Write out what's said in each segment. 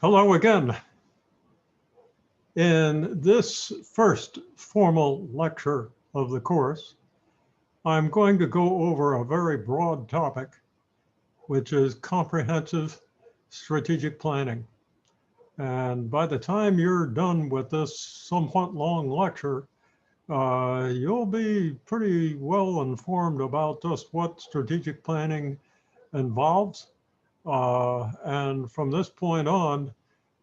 Hello again. In this first formal lecture of the course, I'm going to go over a very broad topic, which is comprehensive strategic planning. And by the time you're done with this somewhat long lecture, you'll be pretty well informed about just what strategic planning involves. And from this point on,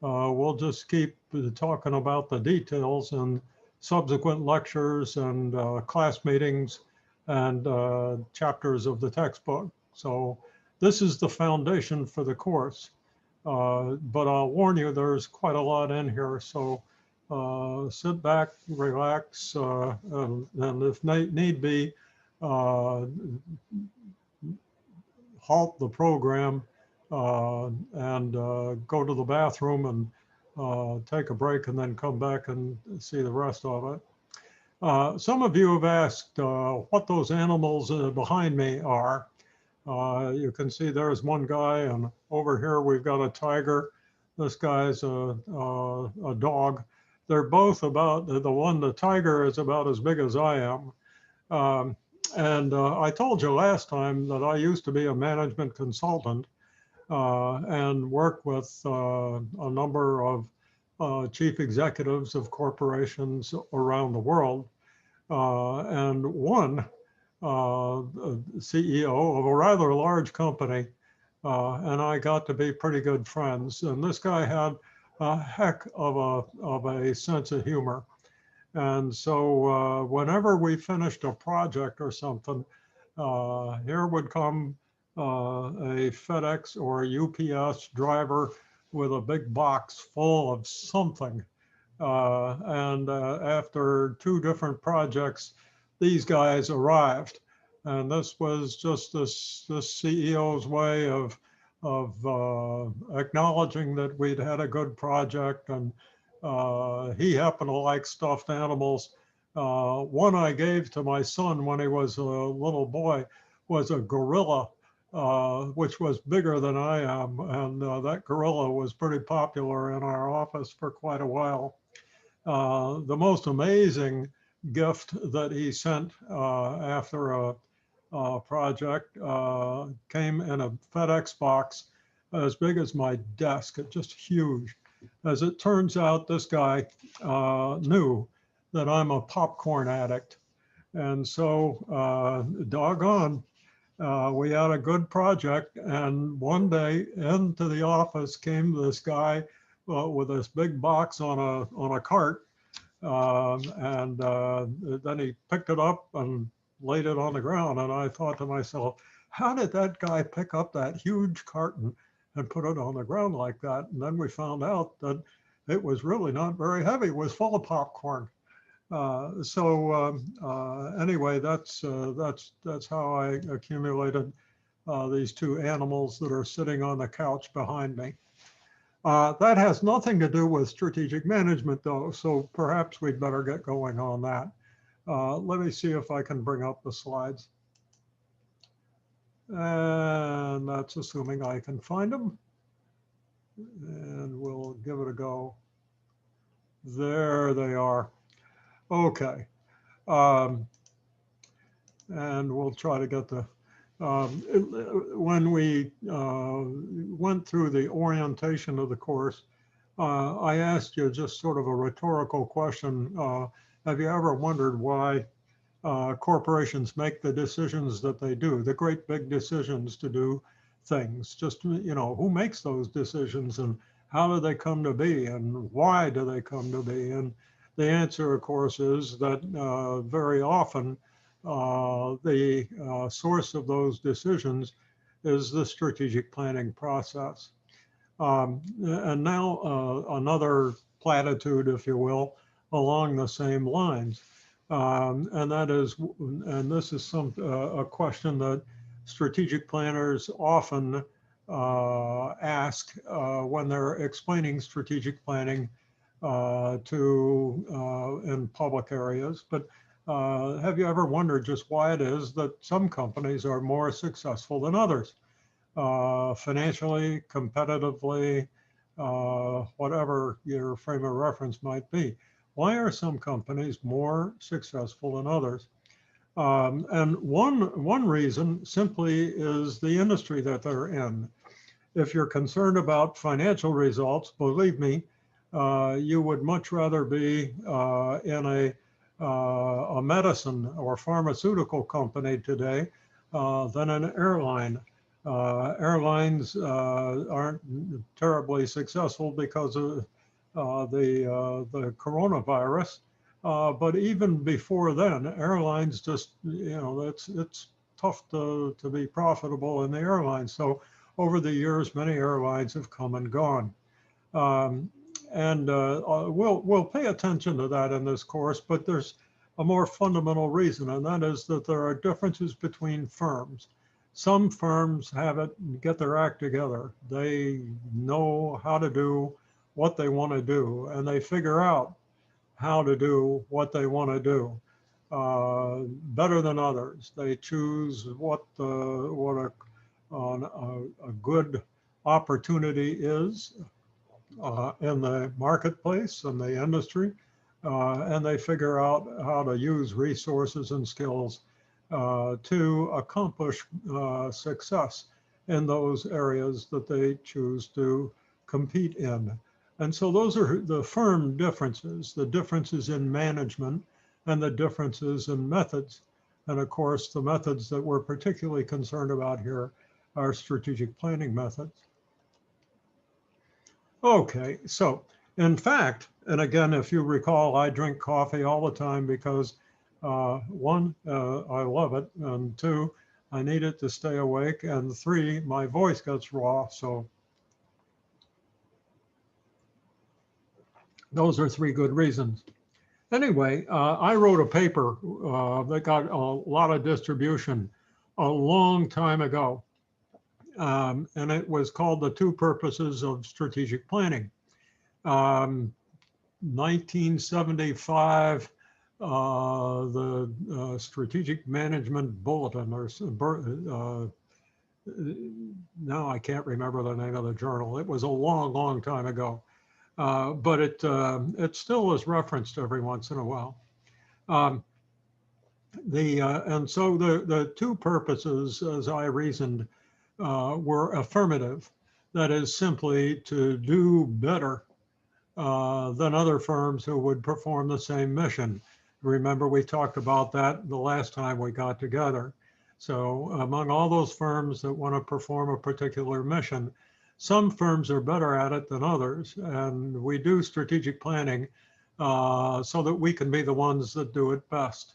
we'll just keep talking about the details in subsequent lectures and class meetings and chapters of the textbook. So this is the foundation for the course. But I'll warn you, there's quite a lot in here. So sit back, relax, and if need be, halt the program and go to the bathroom and take a break and then come back and see the rest of it. Some of you have asked what those animals behind me are. You can see there's one guy, and over here we've got a tiger. This guy's a dog. They're both about, the tiger is about as big as I am. And I told you last time that I used to be a management consultant and work with a number of chief executives of corporations around the world. And one CEO of a rather large company, and I got to be pretty good friends. And this guy had a heck of a sense of humor. And so whenever we finished a project or something, here would come a FedEx or a UPS driver with a big box full of something. And after 2 different projects, these guys arrived. And this was just this CEO's way of acknowledging that we'd had a good project, and he happened to like stuffed animals. One I gave to my son when he was a little boy was a gorilla, which was bigger than I am. And that gorilla was pretty popular in our office for quite a while. The most amazing gift that he sent after a project came in a FedEx box as big as my desk, just huge. As it turns out, this guy knew that I'm a popcorn addict. And so, doggone, we had a good project. And one day into the office came this guy with this big box on a cart. And then he picked it up and laid it on the ground. And I thought to myself, how did that guy pick up that huge carton and put it on the ground like that? And then we found out that it was really not very heavy. It was full of popcorn. Anyway, that's how I accumulated these 2 animals that are sitting on the couch behind me. That has nothing to do with strategic management, though, so perhaps we'd better get going on that. Let me see if I can bring up the slides. And that's assuming I can find them. And we'll give it a go. There they are. Okay. And we'll try to get the, when we went through the orientation of the course, I asked you just sort of a rhetorical question. Have you ever wondered why corporations make the decisions that they do, the great big decisions to do things? Just, who makes those decisions, and how do they come to be, and why do they come to be? And the answer, of course, is that very often the source of those decisions is the strategic planning process. And now another platitude, if you will, along the same lines. And that is, and this is a question that strategic planners often ask when they're explaining strategic planning in public areas. But have you ever wondered just why it is that some companies are more successful than others? Financially, competitively, whatever your frame of reference might be. Why are some companies more successful than others? And one reason simply is the industry that they're in. If you're concerned about financial results, believe me, you would much rather be in a medicine or pharmaceutical company today than an airline. Airlines aren't terribly successful because of the coronavirus. But even before then, airlines just, it's tough to be profitable in the airlines. So over the years, many airlines have come and gone. And we'll pay attention to that in this course, but there's a more fundamental reason, and that is that there are differences between firms. Some firms have it, get their act together. They know how to do what they want to do, and they figure out how to do what they want to do better than others. They choose what a good opportunity is in the marketplace and the industry, and they figure out how to use resources and skills to accomplish success in those areas that they choose to compete in. And so those are the firm differences, the differences in management and the differences in methods. And of course, the methods that we're particularly concerned about here are strategic planning methods. Okay, so in fact, and again, if you recall, I drink coffee all the time because one, I love it, and two, I need it to stay awake, and three, my voice gets raw, so those are three good reasons. Anyway, I wrote a paper that got a lot of distribution a long time ago. And it was called The Two Purposes of Strategic Planning. 1975, the Strategic Management Bulletin, or now I can't remember the name of the journal. It was a long, long time ago, but it still is referenced every once in a while. And so the two purposes, as I reasoned, were affirmative. That is simply to do better than other firms who would perform the same mission. Remember, we talked about that the last time we got together. So among all those firms that want to perform a particular mission, some firms are better at it than others. And we do strategic planning so that we can be the ones that do it best.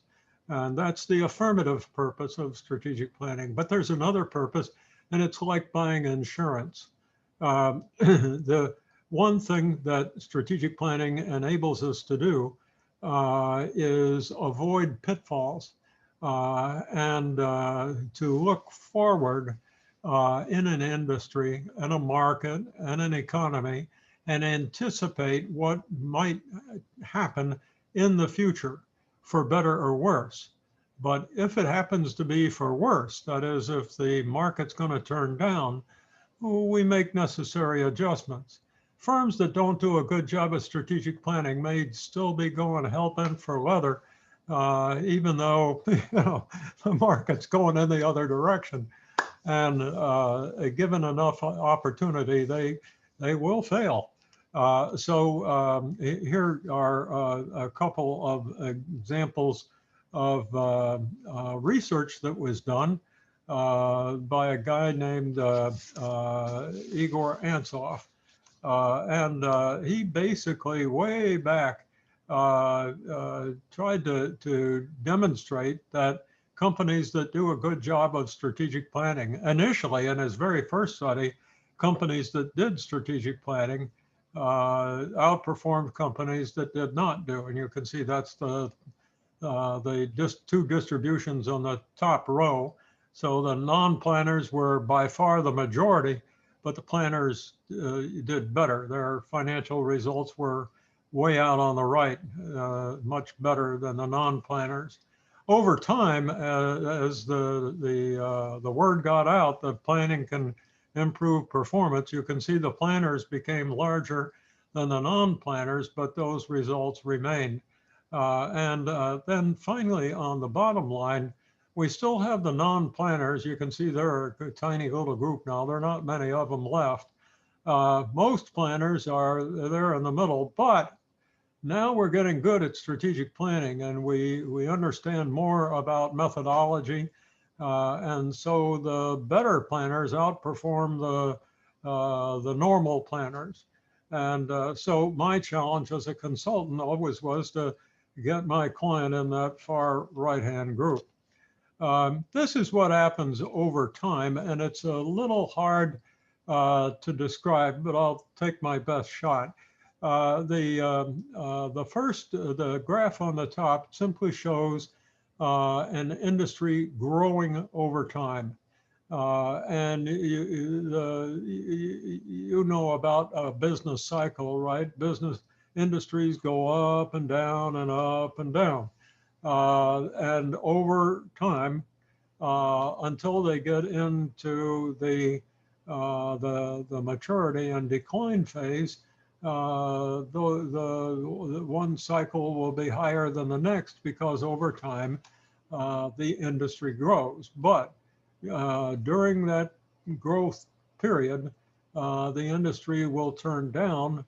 And that's the affirmative purpose of strategic planning. But there's another purpose, and it's like buying insurance. The one thing that strategic planning enables us to do is avoid pitfalls and to look forward in an industry, in a market, and an economy, and anticipate what might happen in the future, for better or worse. But if it happens to be for worse, that is, if the market's going to turn down, we make necessary adjustments. Firms that don't do a good job of strategic planning may still be going hell-bent for leather, even though the market's going in the other direction. And given enough opportunity, they will fail. So here are a couple of examples of research that was done by a guy named Igor Antsov. And he basically, way back, tried to demonstrate that companies that do a good job of strategic planning, initially in his very first study, companies that did strategic planning outperformed companies that did not do. And you can see that's the two distributions on the top row. So the non-planners were by far the majority, but the planners did better. Their financial results were way out on the right, much better than the non-planners. Over time, as the word got out that planning can improved performance. You can see the planners became larger than the non-planners, but those results remain. Then finally, on the bottom line, we still have the non-planners. You can see they're a tiny little group now. There are not many of them left. Most planners are there in the middle, but now we're getting good at strategic planning, and we understand more about methodology. And so the better planners outperform the normal planners. And so my challenge as a consultant always was to get my client in that far right-hand group. This is what happens over time, and it's a little hard to describe, but I'll take my best shot. The graph on the top simply shows an industry growing over time. And you know about a business cycle, right? Business industries go up and down and up and down. And over time, until they get into the maturity and decline phase, the one cycle will be higher than the next because over time the industry grows. But during that growth period, the industry will turn down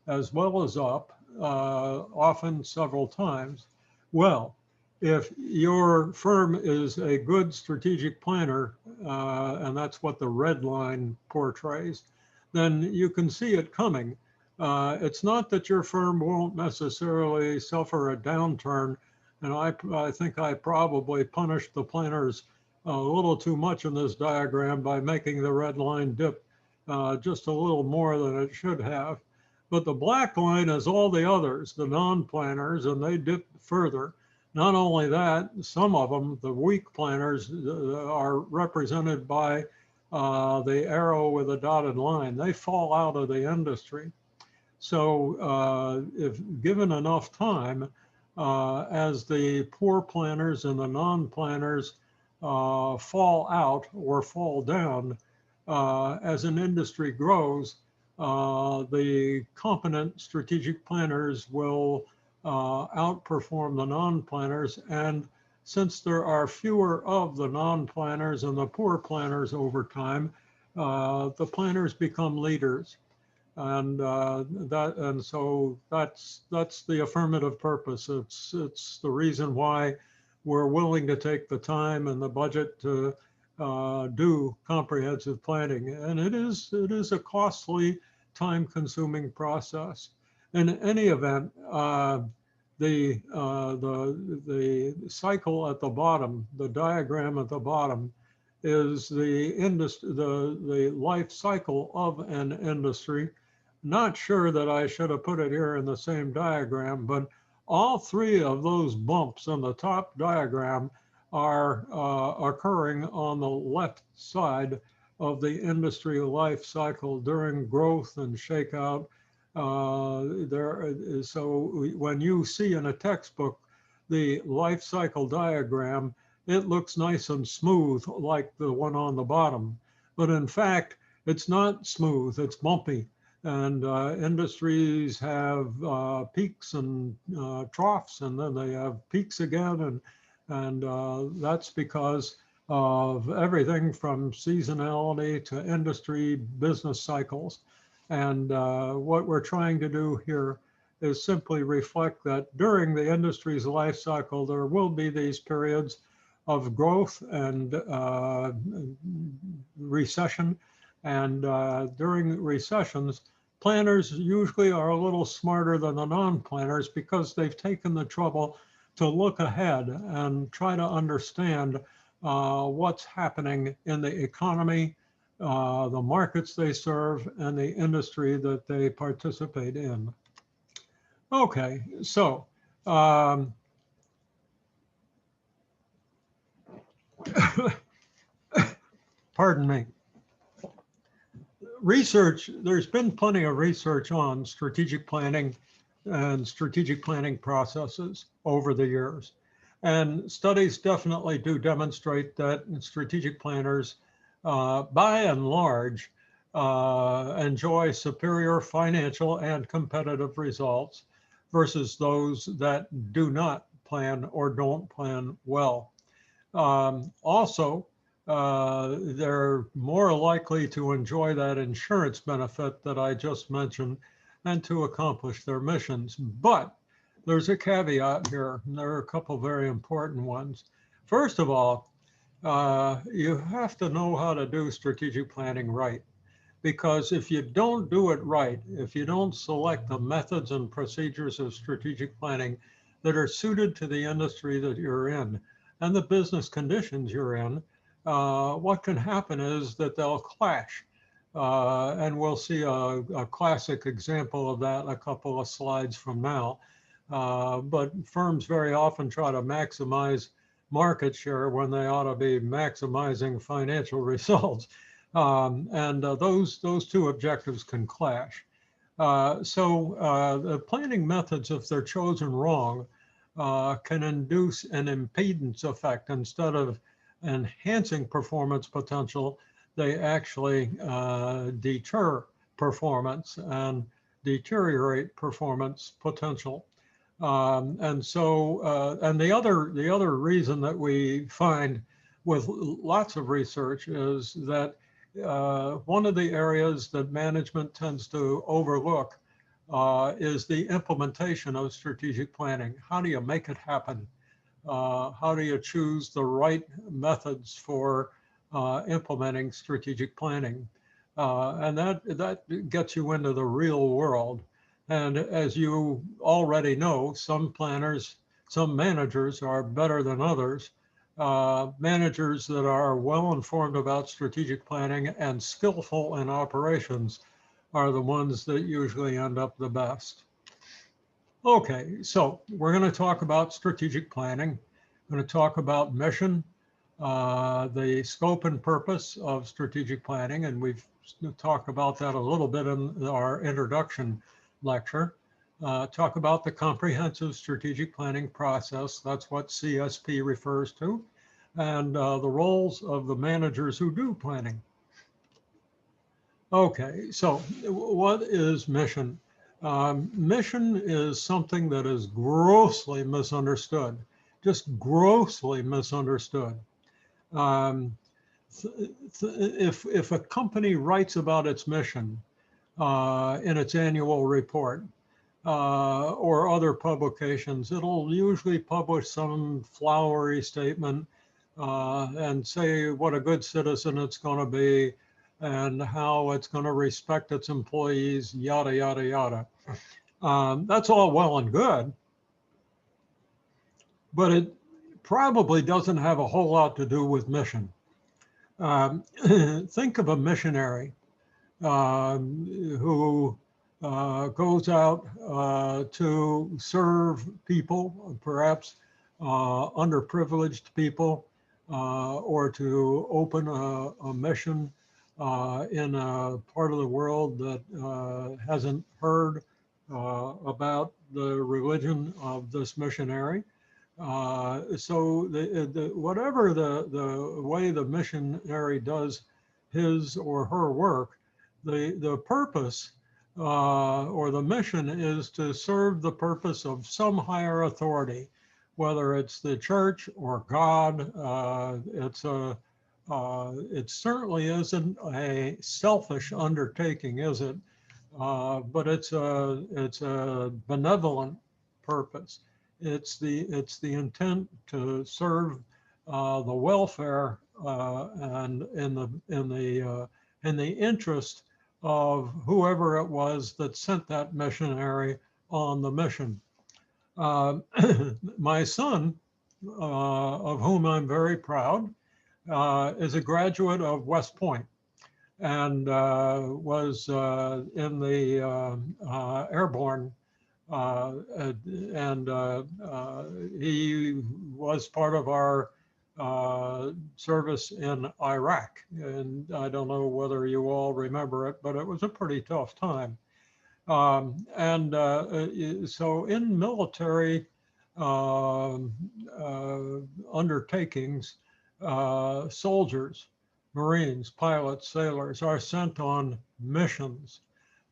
as well as up, often several times. Well, if your firm is a good strategic planner, and that's what the red line portrays, then you can see it coming. It's not that your firm won't necessarily suffer a downturn, and I think I probably punished the planners a little too much in this diagram by making the red line dip just a little more than it should have. But the black line is all the others, the non-planners, and they dip further. Not only that, some of them, the weak planners, are represented by the arrow with a dotted line. They fall out of the industry. So if given enough time, as the poor planners and the non-planners fall out or fall down, as an industry grows, the competent strategic planners will outperform the non-planners. And since there are fewer of the non-planners and the poor planners over time, the planners become leaders. And so that's the affirmative purpose. It's the reason why we're willing to take the time and the budget to do comprehensive planning. And it is a costly, time-consuming process. In any event, the cycle at the bottom, the diagram at the bottom, is the life cycle of an industry. Not sure that I should have put it here in the same diagram, but all three of those bumps on the top diagram are occurring on the left side of the industry life cycle during growth and shakeout. So when you see in a textbook the life cycle diagram, it looks nice and smooth like the one on the bottom. But in fact, it's not smooth, it's bumpy. And industries have peaks and troughs, and then they have peaks again. And that's because of everything from seasonality to industry business cycles. And what we're trying to do here is simply reflect that during the industry's life cycle, there will be these periods of growth and recession. And during recessions, planners usually are a little smarter than the non-planners because they've taken the trouble to look ahead and try to understand what's happening in the economy, the markets they serve, and the industry that they participate in. Okay, so pardon me. Research, there's been plenty of research on strategic planning and strategic planning processes over the years. And studies definitely do demonstrate that strategic planners by and large, enjoy superior financial and competitive results versus those that do not plan or don't plan well. Also, they're more likely to enjoy that insurance benefit that I just mentioned and to accomplish their missions. But there's a caveat here, and there are a couple very important ones. First of all, you have to know how to do strategic planning right. Because if you don't do it right, if you don't select the methods and procedures of strategic planning that are suited to the industry that you're in and the business conditions you're in, what can happen is that they'll clash. And we'll see a classic example of that a couple of slides from now. But firms very often try to maximize market share when they ought to be maximizing financial results. And those two objectives can clash. So the planning methods, if they're chosen wrong, can induce an impedance effect. Instead of enhancing performance potential, they actually deter performance and deteriorate performance potential. And the other reason that we find with lots of research is that one of the areas that management tends to overlook is the implementation of strategic planning. How do you make it happen? How do you choose the right methods for implementing strategic planning? And that gets you into the real world. And as you already know, some managers are better than others. Managers that are well informed about strategic planning and skillful in operations are the ones that usually end up the best. Okay, so we're going to talk about strategic planning. We're going to talk about mission, the scope and purpose of strategic planning, and we've talked about that a little bit in our introduction lecture. Talk about the comprehensive strategic planning process. That's what CSP refers to, and the roles of the managers who do planning. Okay, so what is mission? Mission is something that is grossly misunderstood, just grossly misunderstood. If a company writes about its mission in its annual report, or other publications, it'll usually publish some flowery statement and say what a good citizen it's going to be and how it's going to respect its employees, yada, yada, yada. That's all well and good, but it probably doesn't have a whole lot to do with mission. Think of a missionary who goes out to serve people, perhaps underprivileged people, or to open a mission in a part of the world that hasn't heard about the religion of this missionary. So whatever the way the missionary does his or her work, the purpose or the mission is to serve the purpose of some higher authority, whether it's the church or God. It certainly isn't a selfish undertaking, is it? But it's a benevolent purpose. It's the intent to serve the welfare and in the interest of whoever it was that sent that missionary on the mission. My son, of whom I'm very proud, is a graduate of West Point and was in the airborne, and he was part of our service in Iraq. And I don't know whether you all remember it, but it was a pretty tough time. So in military undertakings, soldiers Marines, pilots, sailors are sent on missions.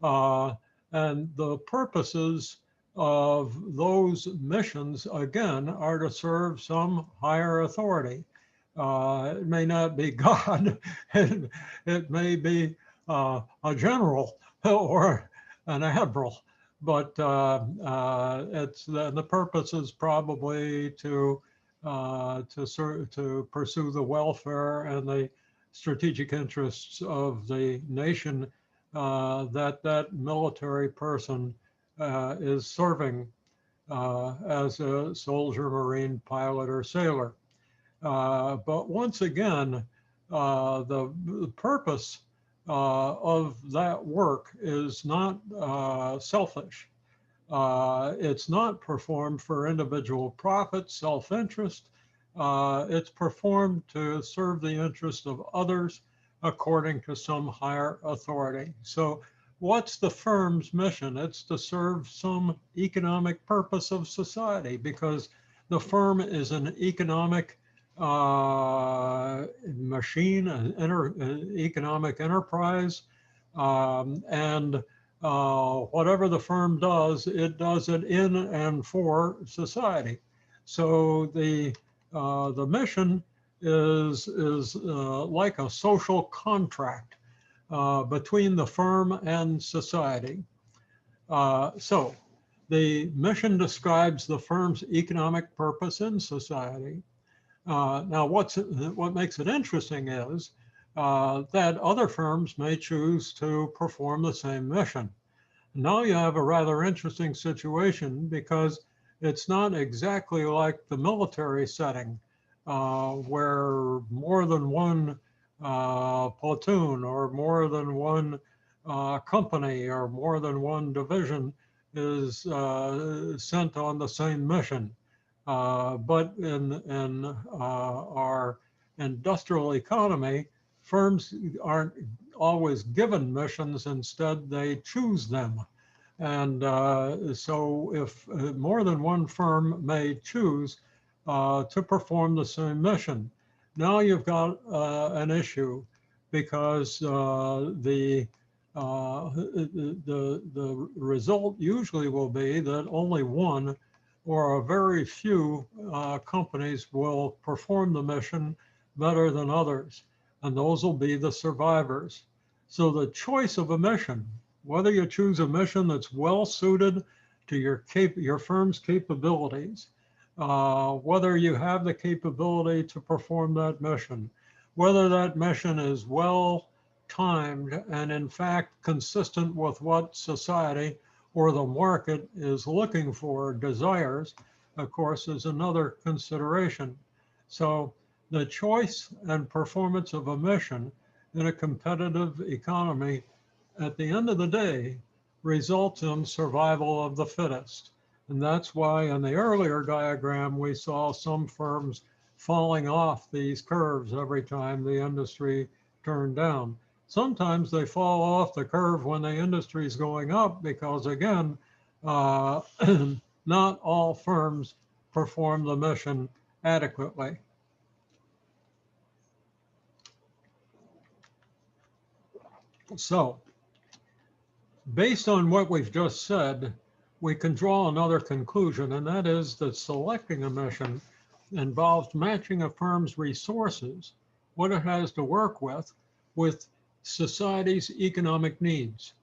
Uh, and the purposes of those missions, again, are to serve some higher authority. It may not be God, it may be a general or an admiral, but the purpose is probably to pursue the welfare and the strategic interests of the nation that military person is serving as a soldier, Marine, pilot, or sailor. But once again, the purpose of that work is not selfish. It's not performed for individual profit, self-interest. It's performed to serve the interest of others according to some higher authority. So what's the firm's mission? It's to serve some economic purpose of society, because the firm is an economic machine, an economic enterprise, and whatever the firm does, it does it in and for society. So the mission is like a social contract between the firm and society. So the mission describes the firm's economic purpose in society. Now, what makes it interesting is that other firms may choose to perform the same mission. Now you have a rather interesting situation, because it's not exactly like the military setting where more than one platoon or more than one company or more than one division is sent on the same mission. But in our industrial economy, firms aren't always given missions. Instead, they choose them. And so if more than one firm may choose to perform the same mission, now you've got an issue, because the result usually will be that only one or a very few companies will perform the mission better than others, and those will be the survivors. So the choice of a mission, whether you choose a mission that's well suited to your firm's capabilities, whether you have the capability to perform that mission, whether that mission is well timed and in fact consistent with what society or the market is looking for, desires, of course, is another consideration. So the choice and performance of a mission in a competitive economy, at the end of the day, results in survival of the fittest. And that's why in the earlier diagram, we saw some firms falling off these curves every time the industry turned down. Sometimes they fall off the curve when the industry is going up, because again, not all firms perform the mission adequately. So based on what we've just said, we can draw another conclusion, and that is that selecting a mission involves matching a firm's resources, what it has to work with society's economic needs.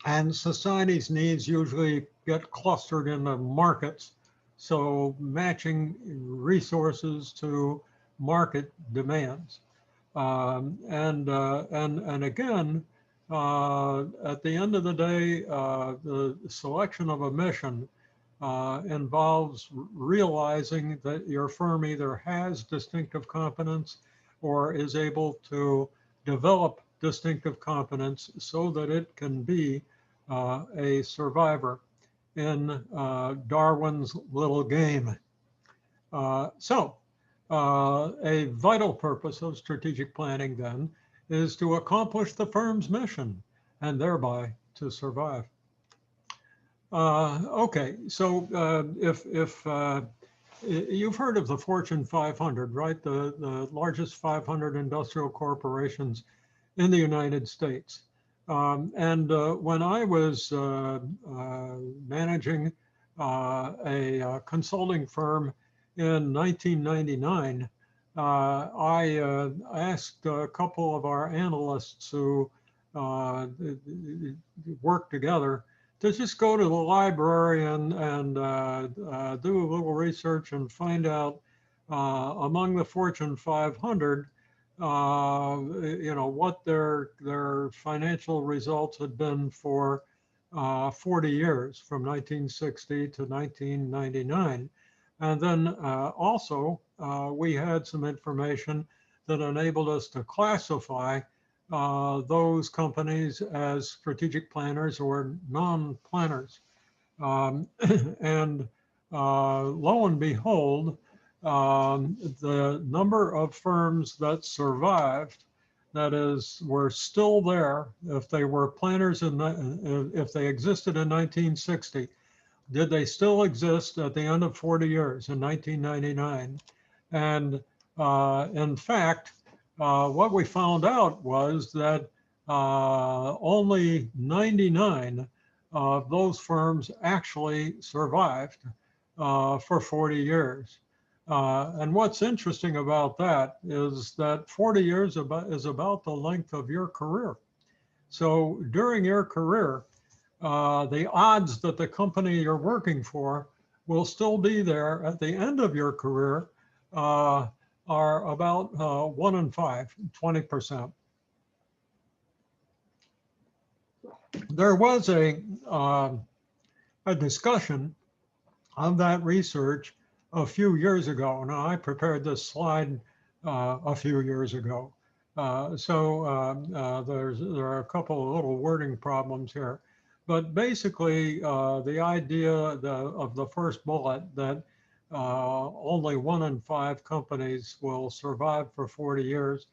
And society's needs usually get clustered in the markets. So matching resources to market demands. And again, at the end of the day, the selection of a mission involves realizing that your firm either has distinctive competence or is able to develop distinctive competence so that it can be a survivor in Darwin's little game. So a vital purpose of strategic planning then is to accomplish the firm's mission and thereby to survive. Okay, so if you've heard of the Fortune 500, right? The largest 500 industrial corporations in the United States. And when I was managing a consulting firm in 1999, I asked a couple of our analysts who worked together to just go to the library and do a little research and find out among the Fortune 500, what their financial results had been for 40 years, from 1960 to 1999. And then also we had some information that enabled us to classify those companies as strategic planners or non-planners. And lo and behold, the number of firms that survived, that is, were still there, if they were planners, if they existed in 1960, did they still exist at the end of 40 years in 1999? And in fact, what we found out was that only 99 of those firms actually survived for 40 years. And what's interesting about that is that 40 years is about the length of your career. So during your career, the odds that the company you're working for will still be there at the end of your career are about 1 in 5, 20%. There was a discussion of that research a few years ago. Now, I prepared this slide a few years ago. So there are a couple of little wording problems here. But basically, the idea of the first bullet, that only 1 in 5 companies will survive for 40 years,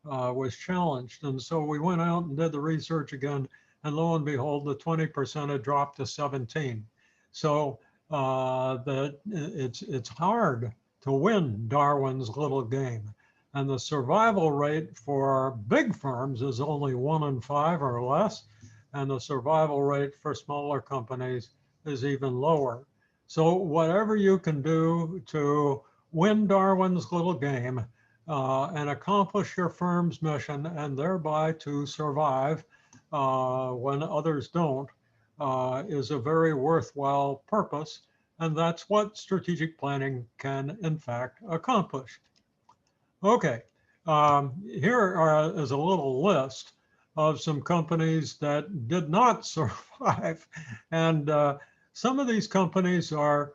was challenged. And so we went out and did the research again, and lo and behold, the 20% had dropped to 17. So it's hard to win Darwin's little game. And the survival rate for big firms is only 1 in 5 or less. And the survival rate for smaller companies is even lower. So whatever you can do to win Darwin's little game and accomplish your firm's mission, and thereby to survive when others don't, is a very worthwhile purpose. And that's what strategic planning can, in fact, accomplish. Okay, here is a little list of some companies that did not survive. And some of these companies are,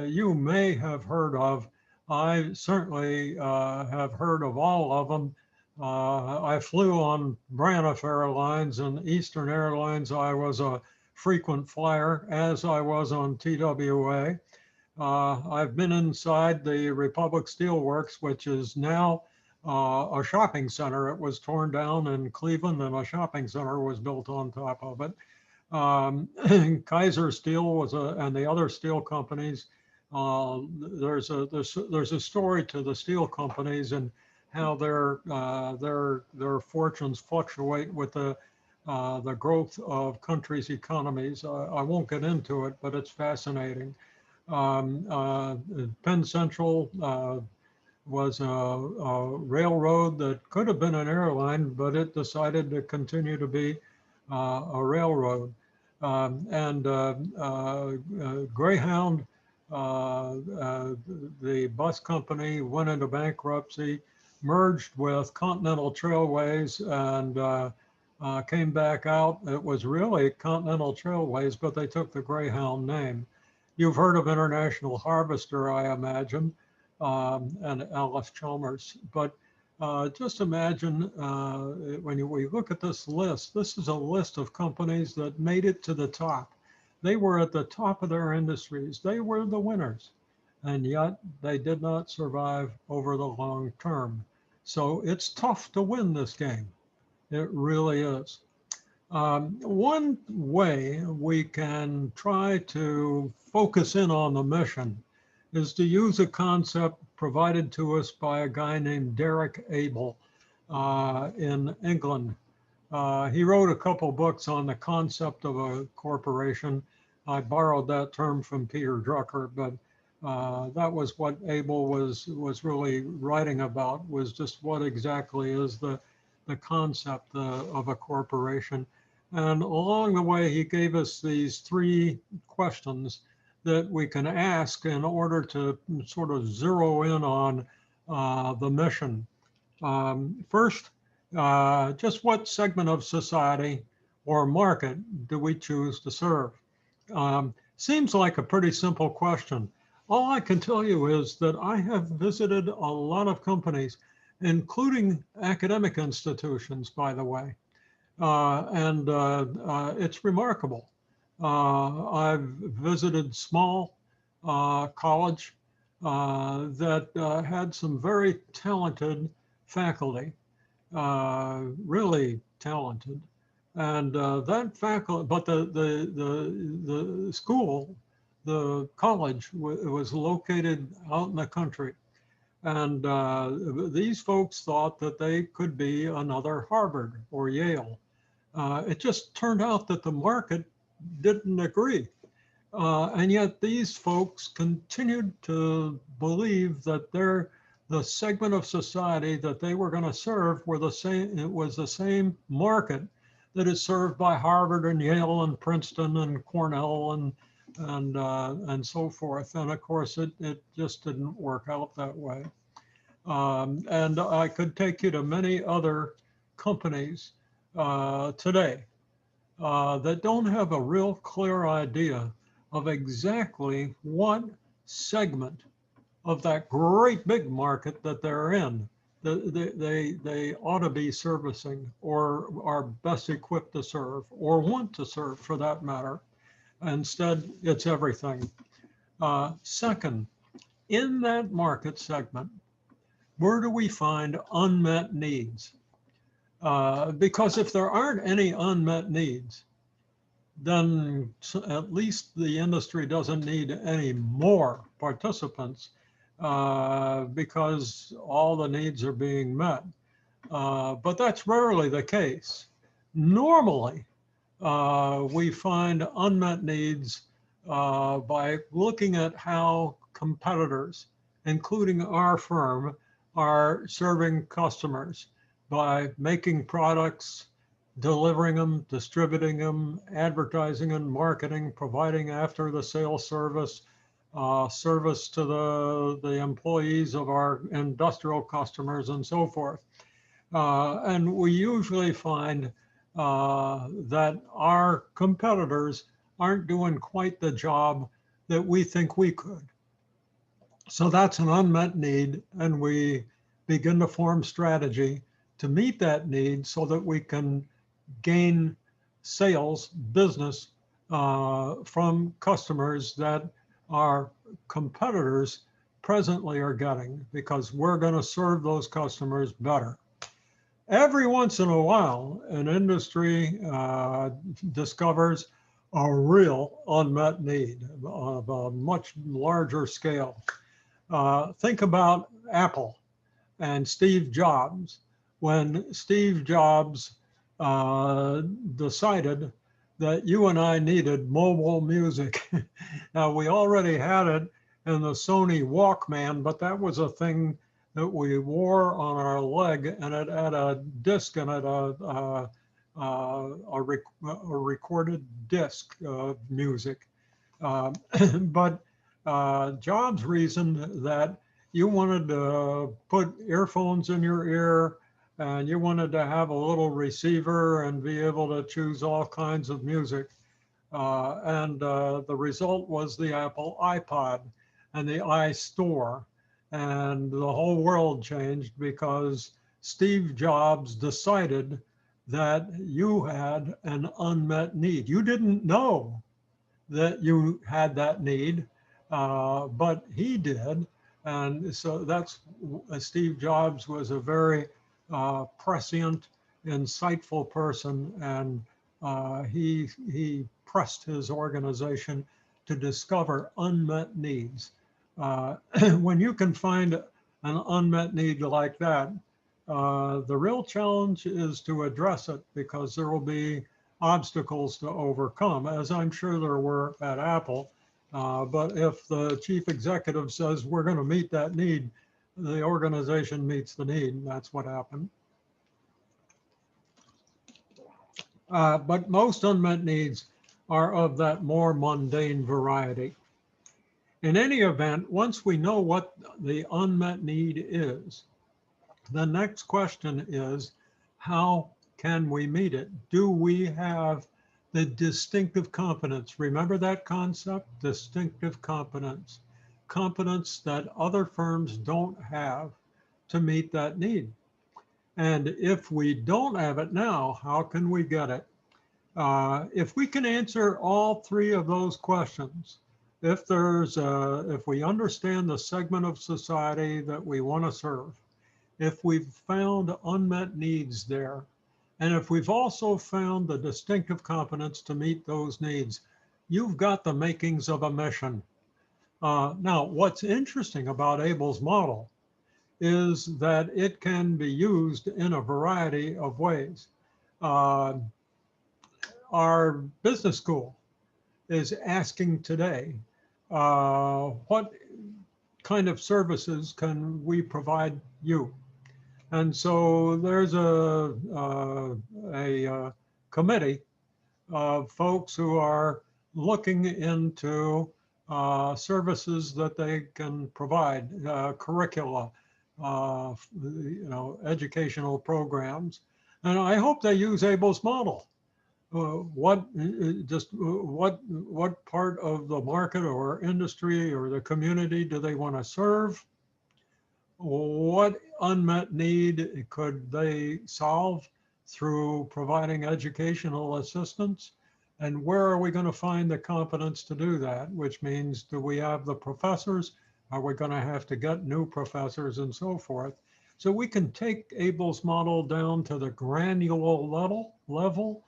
you may have heard of. I certainly have heard of all of them. I flew on Braniff Airlines and Eastern Airlines. I was a frequent flyer, as I was on TWA. I've been inside the Republic Steelworks, which is now a shopping center. It was torn down in Cleveland and a shopping center was built on top of it. Kaiser Steel was and the other steel companies. There's a story to the steel companies and how their fortunes fluctuate with the growth of countries' economies. I won't get into it, but it's fascinating. Penn Central was a railroad that could have been an airline, but it decided to continue to be a railroad. Greyhound, the bus company, went into bankruptcy, merged with Continental Trailways, and came back out. It was really Continental Trailways, but they took the Greyhound name. You've heard of International Harvester, I imagine, and Alice Chalmers. But just imagine when we look at this list, this is a list of companies that made it to the top. They were at the top of their industries. They were the winners, and yet they did not survive over the long term. So it's tough to win this game. It really is. One way we can try to focus in on the mission is to use a concept provided to us by a guy named Derek Abel in England. He wrote a couple books on the concept of a corporation. I borrowed that term from Peter Drucker, but that was what Abel was really writing about, was just what exactly is the concept of a corporation. And along the way, he gave us these three questions that we can ask in order to sort of zero in on the mission. First, just what segment of society or market do we choose to serve? Seems like a pretty simple question. All I can tell you is that I have visited a lot of companies, including academic institutions, by the way, and it's remarkable. I've visited small college that had some very talented faculty, really talented, and that faculty, but the school, the college was located out in the country, and these folks thought that they could be another Harvard or Yale. It just turned out that the market didn't agree. And yet these folks continued to believe that the segment of society that they were going to serve were the same. It was the same market that is served by Harvard and Yale and Princeton and Cornell and so forth. And of course, it just didn't work out that way. And I could take you to many other companies today that don't have a real clear idea of exactly what segment of that great big market that they're in they ought to be servicing, or are best equipped to serve, or want to serve for that matter. Instead, it's everything. Second, in that market segment, where do we find unmet needs? Because if there aren't any unmet needs, then at least the industry doesn't need any more participants because all the needs are being met. But that's rarely the case. Normally, we find unmet needs by looking at how competitors, including our firm, are serving customers by making products, delivering them, distributing them, advertising and marketing, providing after the sale service, service to the employees of our industrial customers and so forth. And we usually find that our competitors aren't doing quite the job that we think we could. So that's an unmet need, and we begin to form strategy to meet that need so that we can gain sales, business from customers that our competitors presently are getting, because we're going to serve those customers better. Every once in a while, an industry discovers a real unmet need of a much larger scale. Think about Apple and Steve Jobs. When Steve Jobs decided that you and I needed mobile music. Now, we already had it in the Sony Walkman, but that was a thing that we wore on our leg, and it had a disc in it, a recorded disc of music. But Jobs reasoned that you wanted to put earphones in your ear, and you wanted to have a little receiver and be able to choose all kinds of music. And the result was the Apple iPod and the iStore. And the whole world changed because Steve Jobs decided that you had an unmet need. You didn't know that you had that need, but he did. And so that's, Steve Jobs was a very prescient, insightful person, and he pressed his organization to discover unmet needs. When you can find an unmet need like that, the real challenge is to address it because there will be obstacles to overcome, as I'm sure there were at Apple. But if the chief executive says we're going to meet that need, the organization meets the need. And that's what happened. But most unmet needs are of that more mundane variety. In any event, once we know what the unmet need is, the next question is, how can we meet it? Do we have the distinctive competence? Remember that concept, distinctive competence, competence that other firms don't have to meet that need. And if we don't have it now, how can we get it? If we can answer all three of those questions, if we understand the segment of society that we want to serve, if we've found unmet needs there, and if we've also found the distinctive competence to meet those needs, you've got the makings of a mission. Now, what's interesting about ABELL'S model is that it can be used in a variety of ways. Our business school is asking today, what kind of services can we provide you? And so there's a committee of folks who are looking into services that they can provide, curricula, educational programs. And I hope they use ABELL'S model. What part of the market or industry or the community do they want to serve? What unmet need could they solve through providing educational assistance? And where are we going to find the competence to do that? Which means, do we have the professors? Are we going to have to get new professors and so forth? So we can take ABELL'S model down to the granular level,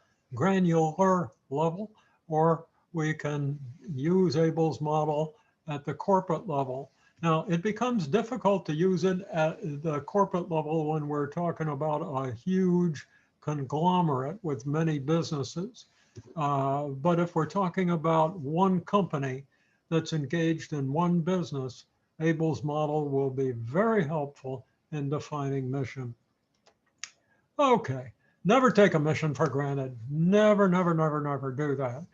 or we can use ABELL'S model at the corporate level. Now, it becomes difficult to use it at the corporate level when we're talking about a huge conglomerate with many businesses. But if we're talking about one company that's engaged in one business, ABELL'S model will be very helpful in defining mission. Okay, never take a mission for granted. Never, never, never, never do that.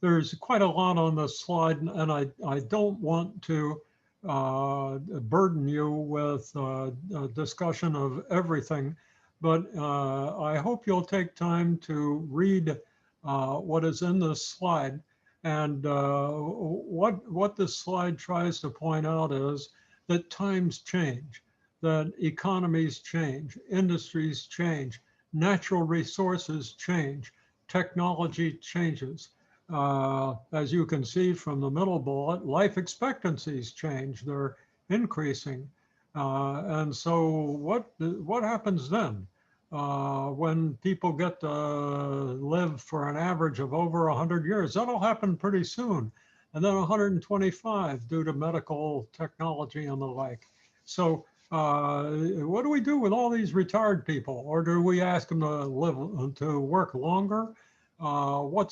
There's quite a lot on this slide, and I don't want to burden you with a discussion of everything, but I hope you'll take time to read what is in this slide. And what this slide tries to point out is that times change, that economies change, industries change, natural resources change, technology changes. As you can see from the middle bullet, life expectancies change, they're increasing. And so what happens then when people get to live for an average of over 100 years? That'll happen pretty soon. And then 125 due to medical technology and the like. So what do we do with all these retired people? Or do we ask them to work longer? What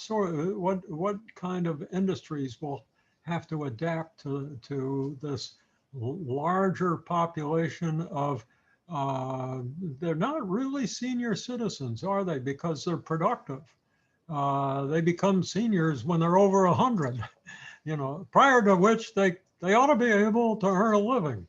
kind of industries will have to adapt to this larger population of, they're not really senior citizens, are they? Because they're productive. They become seniors when they're over 100, prior to which they ought to be able to earn a living.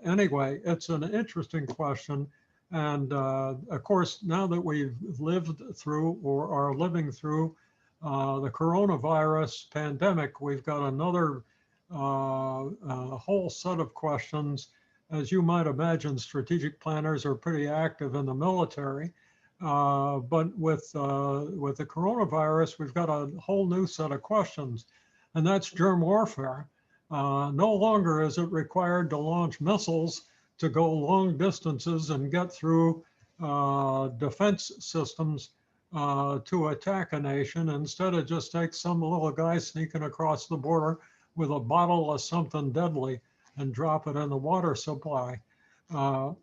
Anyway, it's an interesting question. And of course, now that we've lived through or are living through the coronavirus pandemic, we've got another whole set of questions. As you might imagine, strategic planners are pretty active in the military. But with the coronavirus, we've got a whole new set of questions, and that's germ warfare. No longer is it required to launch missiles to go long distances and get through defense systems to attack a nation. Instead, it just takes some little guy sneaking across the border with a bottle of something deadly and drop it in the water supply. How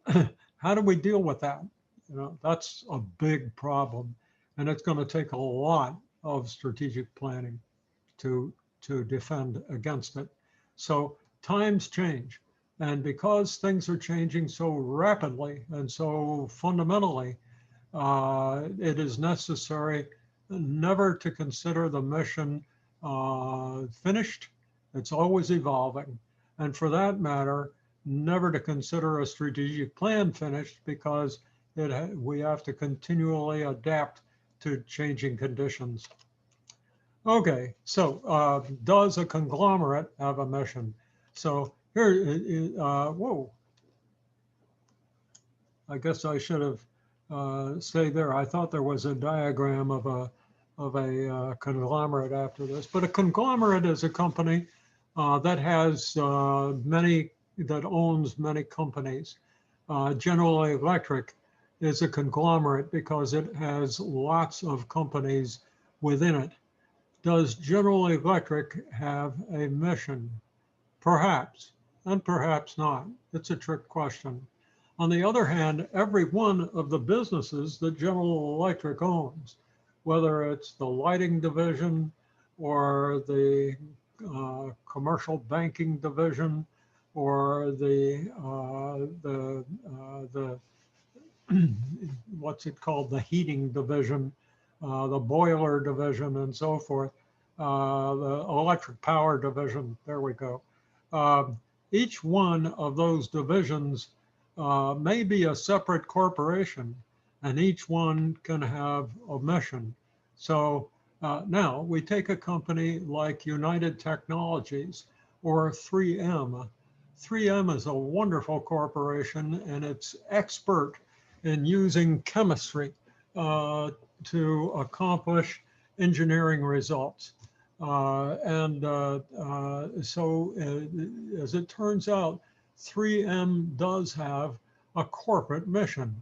do we deal with that? You know, that's a big problem, and it's going to take a lot of strategic planning to defend against it. So times change, and because things are changing so rapidly and so fundamentally, it is necessary never to consider the mission finished. It's always evolving. And for that matter, never to consider a strategic plan finished, because we have to continually adapt to changing conditions. Okay, so does a conglomerate have a mission? So here, whoa, I guess I should have stayed there. I thought there was a diagram of a conglomerate after this, but a conglomerate is a company that has that owns many companies. General Electric is a conglomerate because it has lots of companies within it. Does General Electric have a mission? Perhaps, and perhaps not. It's a trick question. On the other hand, every one of the businesses that General Electric owns, whether it's the lighting division or the commercial banking division or the what's it called, the heating division, the boiler division, and so forth, the electric power division, there we go. Each one of those divisions may be a separate corporation, and each one can have a mission. So now we take a company like United Technologies or 3M. 3M is a wonderful corporation, and it's expert in using chemistry to accomplish engineering results. So as it turns out, 3M does have a corporate mission,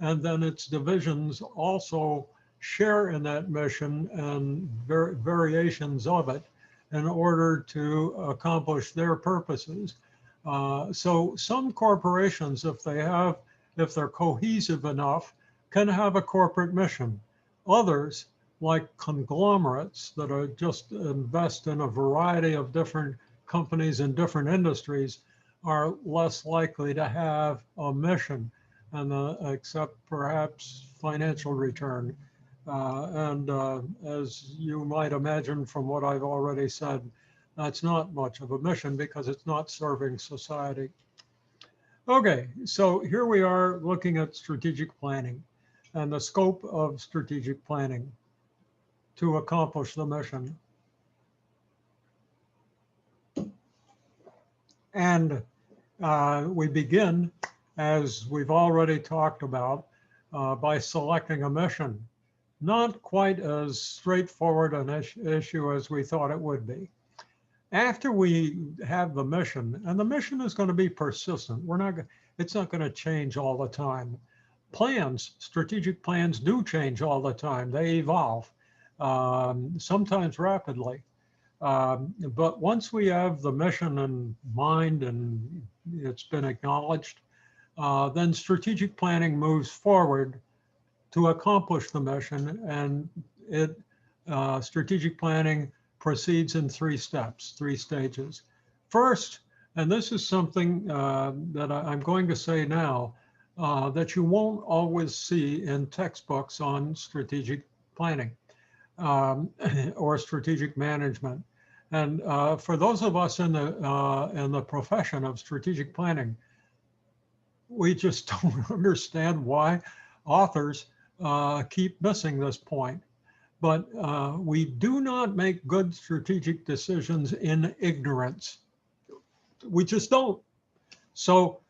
and then its divisions also share in that mission and variations of it in order to accomplish their purposes. So some corporations, if they're cohesive enough, can have a corporate mission. Others, like conglomerates that are just invest in a variety of different companies in different industries, are less likely to have a mission, and except perhaps financial return. As you might imagine from what I've already said, that's not much of a mission because it's not serving society. Okay, so here we are looking at strategic planning and the scope of strategic planning to accomplish the mission. And we begin, as we've already talked about, by selecting a mission. Not quite as straightforward an issue as we thought it would be. After we have the mission, and the mission is going to be persistent, it's not going to change all the time. Plans, strategic plans do change all the time. They evolve, sometimes rapidly. But once we have the mission in mind and it's been acknowledged, then strategic planning moves forward to accomplish the mission, and strategic planning proceeds in 3 steps, 3 stages. First, and this is something that I'm going to say now, that you won't always see in textbooks on strategic planning or strategic management. And for those of us in the profession of strategic planning, we just don't understand why authors keep missing this point. But we do not make good strategic decisions in ignorance. We just don't. So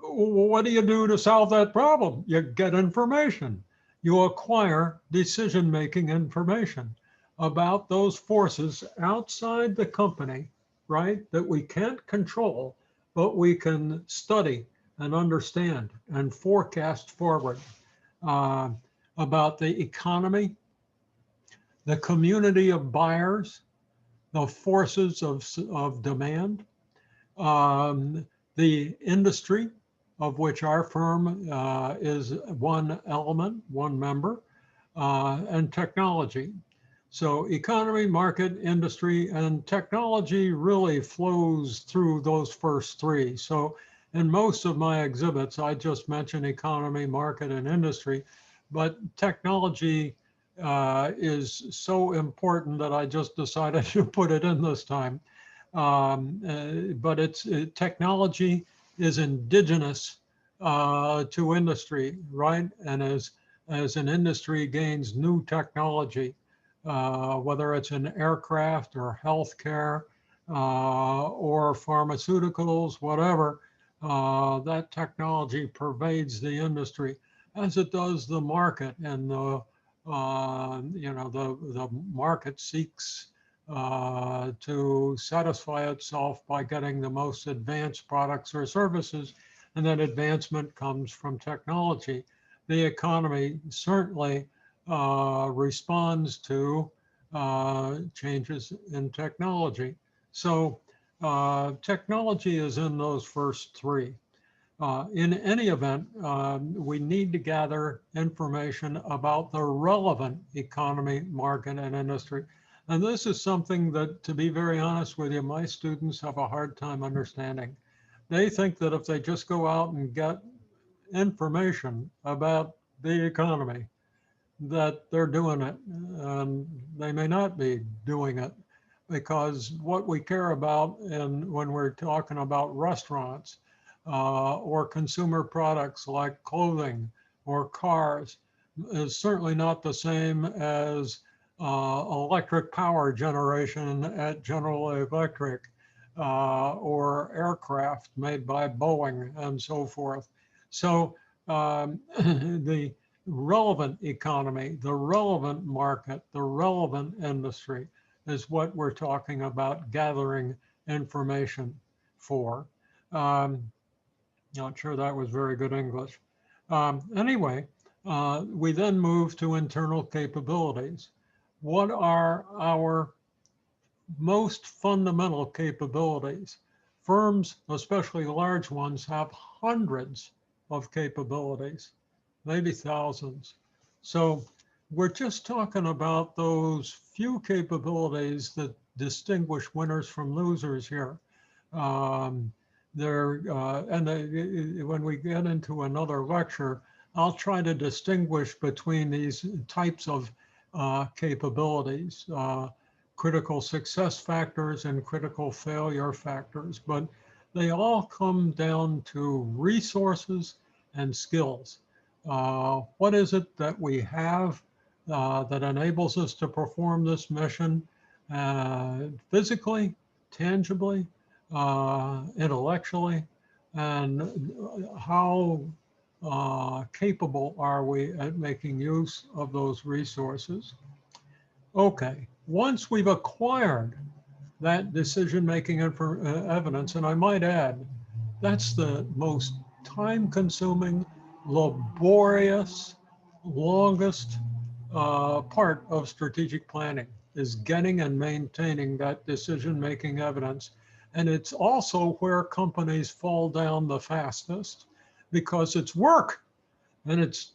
what do you do to solve that problem? You get information. You acquire decision-making information about those forces outside the company, right, that we can't control, but we can study and understand and forecast forward, about the economy, the community of buyers, the forces of demand, the industry, of which our firm is one element, one member, and technology. So economy, market, industry, and technology really flows through those first three. So in most of my exhibits, I just mention economy, market, and industry, but technology is so important that I just decided to put it in this time. But technology is indigenous to industry, right? And as an industry gains new technology, whether it's in aircraft or healthcare or pharmaceuticals, whatever, that technology pervades the industry as it does the market, and the market seeks to satisfy itself by getting the most advanced products or services, and that advancement comes from technology. The economy certainly responds to changes in technology. So technology is in those first three. In any event, we need to gather information about the relevant economy, market, and industry. And this is something that, to be very honest with you, my students have a hard time understanding. They think that if they just go out and get information about the economy, that they're doing it, and they may not be doing it, because what we care about, and when we're talking about restaurants or consumer products like clothing or cars, is certainly not the same as electric power generation at General Electric or aircraft made by Boeing and so forth. So the relevant economy, the relevant market, the relevant industry is what we're talking about gathering information for. Not sure that was very good English. Anyway, we then move to internal capabilities. What are our most fundamental capabilities? Firms, especially large ones, have hundreds of capabilities, maybe thousands. So we're just talking about those few capabilities that distinguish winners from losers here. When we get into another lecture, I'll try to distinguish between these types of capabilities, critical success factors and critical failure factors, but they all come down to resources and skills. What is it that we have that enables us to perform this mission physically, tangibly, intellectually, and how capable are we at making use of those resources? Okay, once we've acquired that decision-making evidence, and I might add, that's the most time-consuming, laborious, longest part of strategic planning, is getting and maintaining that decision-making evidence. And it's also where companies fall down the fastest, because it's work and it's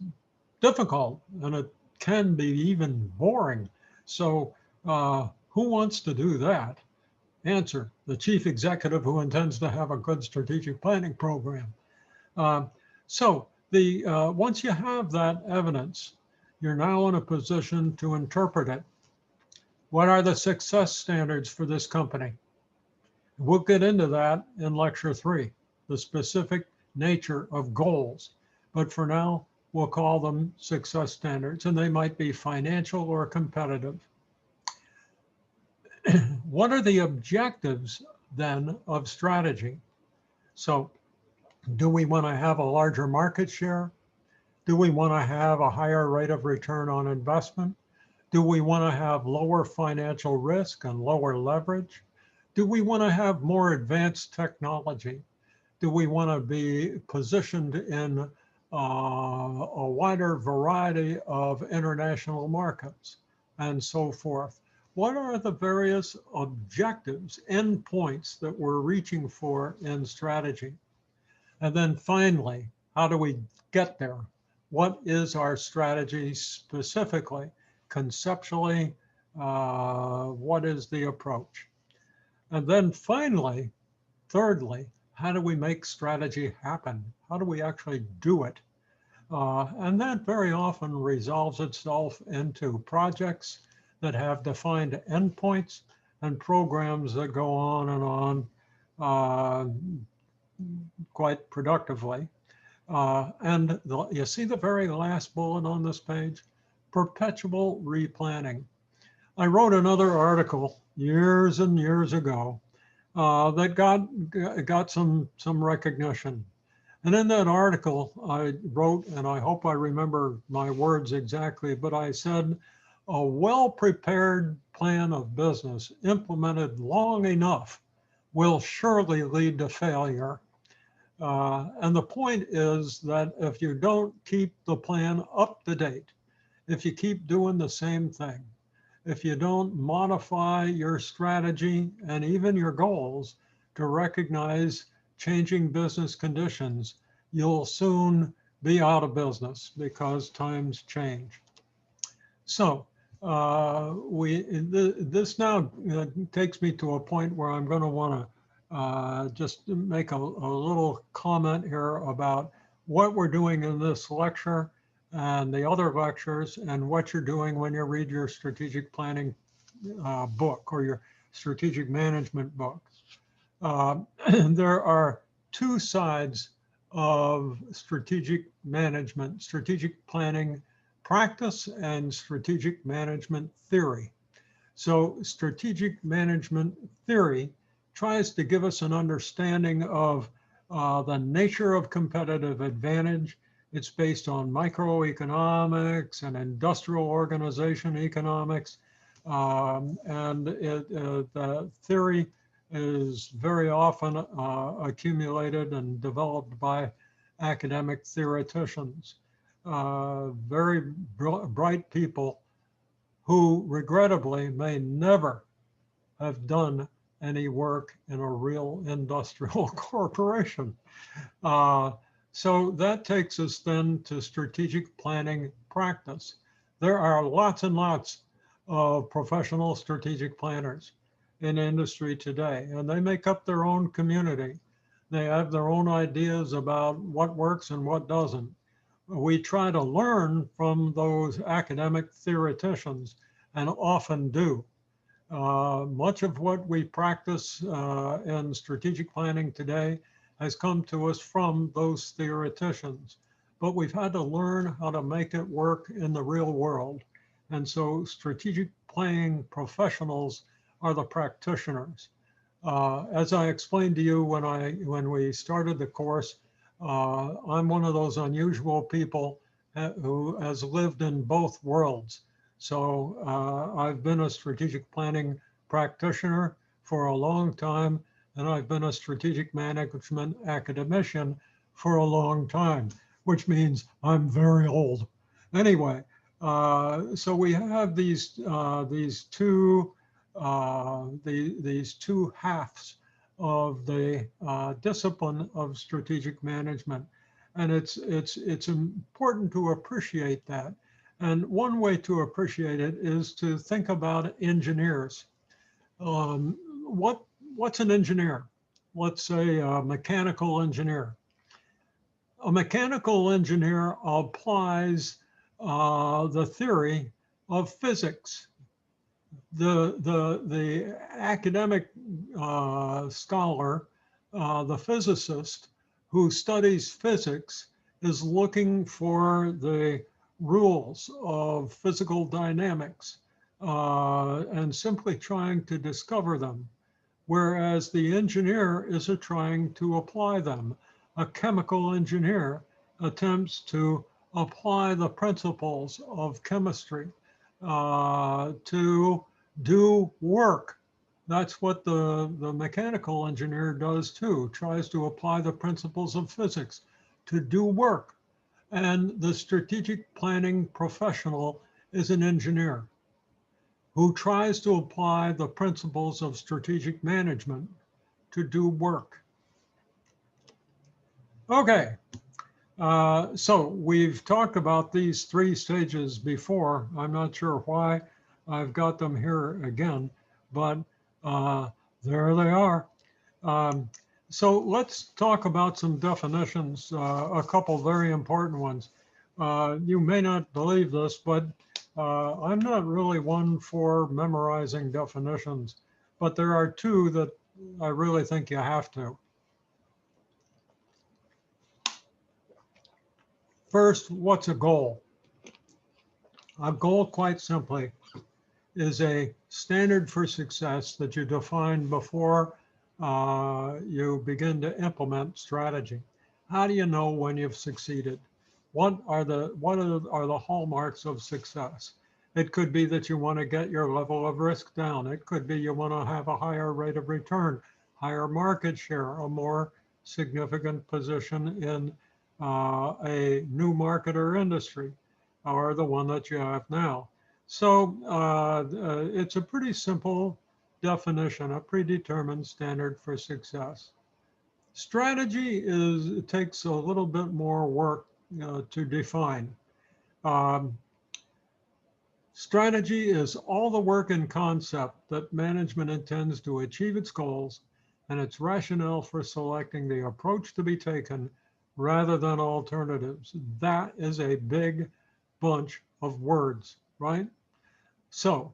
difficult and it can be even boring. So who wants to do that? Answer: the chief executive who intends to have a good strategic planning program. So once you have that evidence, you're now in a position to interpret it. What are the success standards for this company? We'll get into that in lecture 3, the specific nature of goals. But for now, we'll call them success standards, and they might be financial or competitive. What are the objectives then of strategy? So do we want to have a larger market share? Do we want to have a higher rate of return on investment? Do we want to have lower financial risk and lower leverage? Do we want to have more advanced technology? Do we want to be positioned in a wider variety of international markets and so forth? what are the various objectives, endpoints that we're reaching for in strategy? And then finally, how do we get there? What is our strategy specifically, conceptually? What is the approach? And then finally, thirdly, how do we make strategy happen? How do we actually do it? And that very often resolves itself into projects that have defined endpoints and programs that go on and on quite productively. You see the very last bullet on this page? Perpetual replanning. I wrote another article years and years ago that got some recognition. And in that article, I wrote, and I hope I remember my words exactly, but I said, a well-prepared plan of business implemented long enough will surely lead to failure. And the point is that if you don't keep the plan up to date, if you keep doing the same thing, if you don't modify your strategy and even your goals to recognize changing business conditions, you'll soon be out of business because times change. So this now takes me to a point where I'm going to want to just make a little comment here about what we're doing in this lecture and the other lectures and what you're doing when you read your strategic planning book or your strategic management book. There are two sides of strategic management, strategic planning practice and strategic management theory. So strategic management theory tries to give us an understanding of the nature of competitive advantage. It's based on microeconomics and industrial organization economics. The theory is very often accumulated and developed by academic theoreticians, very bright people who regrettably may never have done any work in a real industrial corporation. So that takes us then to strategic planning practice. There are lots and lots of professional strategic planners in industry today, and they make up their own community. They have their own ideas about what works and what doesn't. We try to learn from those academic theoreticians and often do. Much of what we practice in strategic planning today has come to us from those theoreticians, but we've had to learn how to make it work in the real world. And so strategic planning professionals are the practitioners. As I explained to you when we started the course, I'm one of those unusual people who has lived in both worlds. So I've been a strategic planning practitioner for a long time, and I've been a strategic management academician for a long time, which means I'm very old. Anyway, so we have these two halves of the discipline of strategic management, and it's important to appreciate that. And one way to appreciate it is to think about engineers. What's an engineer? Let's say a mechanical engineer. A mechanical engineer applies the theory of physics. The academic scholar, the physicist who studies physics, is looking for the rules of physical dynamics and simply trying to discover them, whereas the engineer is trying to apply them. A chemical engineer attempts to apply the principles of chemistry to do work. That's what the mechanical engineer does too, tries to apply the principles of physics to do work. And the strategic planning professional is an engineer. who tries to apply the principles of strategic management to do work. Okay, so we've talked about these three stages before. I'm not sure why I've got them here again, but there they are. So let's talk about some definitions, a couple very important ones. You may not believe this, but I'm not really one for memorizing definitions, but there are two that I really think you have to. First, what's a goal? A goal, quite simply, is a standard for success that you define before you begin to implement strategy. How do you know when you've succeeded? What are the hallmarks of success? It could be that you want to get your level of risk down. It could be you want to have a higher rate of return, higher market share, a more significant position in a new market or industry, or the one that you have now. So it's a pretty simple definition, a predetermined standard for success. Strategy it takes a little bit more work to define. Strategy is all the work and concept that management intends to achieve its goals and its rationale for selecting the approach to be taken rather than alternatives. That is a big bunch of words, right? So,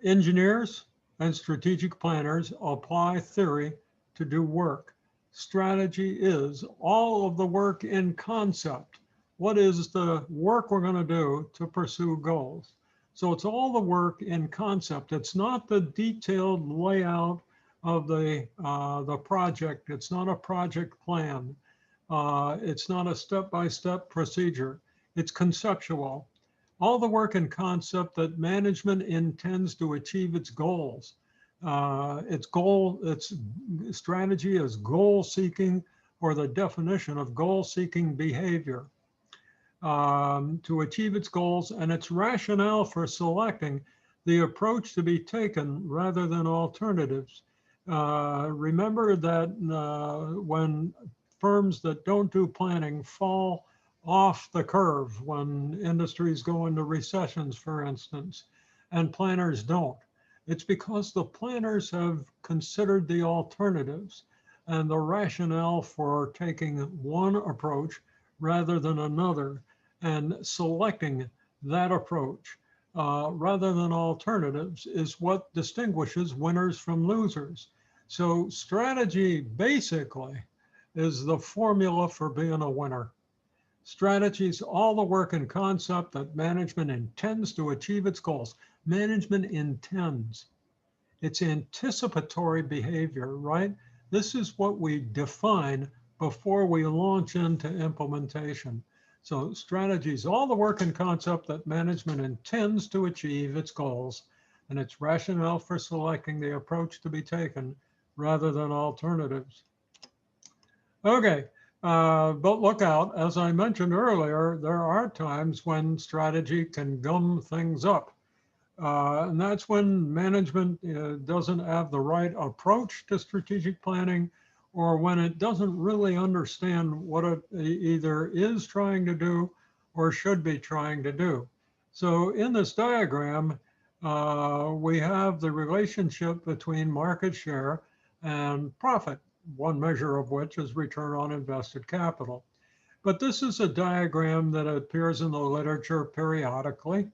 engineers and strategic planners apply theory to do work. Strategy is all of the work in concept. What is the work we're going to do to pursue goals? So it's all the work in concept. It's not the detailed layout of the project. It's not a project plan. It's not a step-by-step procedure. It's conceptual. All the work and concept that management intends to achieve its goals. Its strategy is goal seeking, or the definition of goal seeking behavior to achieve its goals, and its rationale for selecting the approach to be taken rather than alternatives. Remember that when firms that don't do planning fall off the curve, when industries go into recessions, for instance, and planners don't, it's because the planners have considered the alternatives and the rationale for taking one approach rather than another, and selecting that approach rather than alternatives is what distinguishes winners from losers. So strategy basically is the formula for being a winner. Strategy is all the work and concept that management intends to achieve its goals. Management intends. It's anticipatory behavior, right? This is what we define before we launch into implementation. So strategy is all the work and concept that management intends to achieve its goals and its rationale for selecting the approach to be taken rather than alternatives. Okay, but look out, as I mentioned earlier, there are times when strategy can gum things up. And that's when management doesn't have the right approach to strategic planning, or when it doesn't really understand what it either is trying to do or should be trying to do. So in this diagram, we have the relationship between market share and profit, one measure of which is return on invested capital. But this is a diagram that appears in the literature periodically.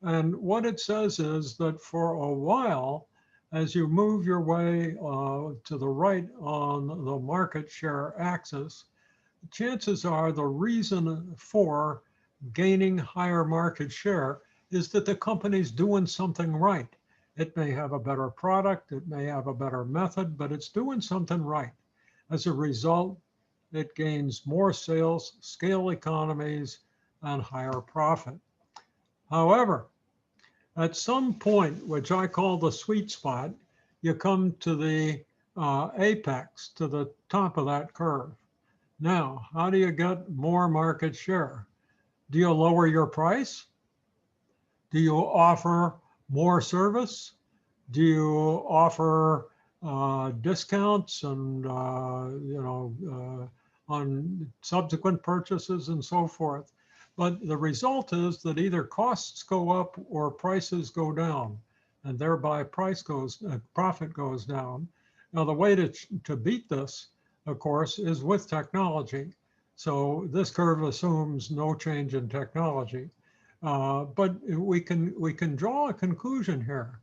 And what it says is that for a while, as you move your way to the right on the market share axis, chances are the reason for gaining higher market share is that the company's doing something right. It may have a better product, it may have a better method, but it's doing something right. As a result, it gains more sales, scale economies, and higher profit. However, at some point, which I call the sweet spot, you come to the apex, to the top of that curve. Now, how do you get more market share? Do you lower your price? Do you offer more service? Do you offer discounts and, on subsequent purchases and so forth? But the result is that either costs go up or prices go down, and thereby profit goes down. Now, the way to beat this, of course, is with technology. So this curve assumes no change in technology. But we can draw a conclusion here,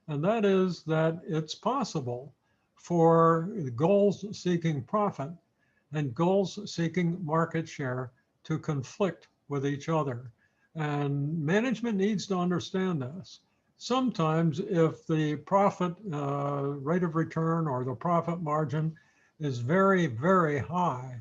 and that is that it's possible for goals seeking profit and goals seeking market share to conflict with each other. And management needs to understand this. Sometimes if the profit rate of return or the profit margin is very, very high,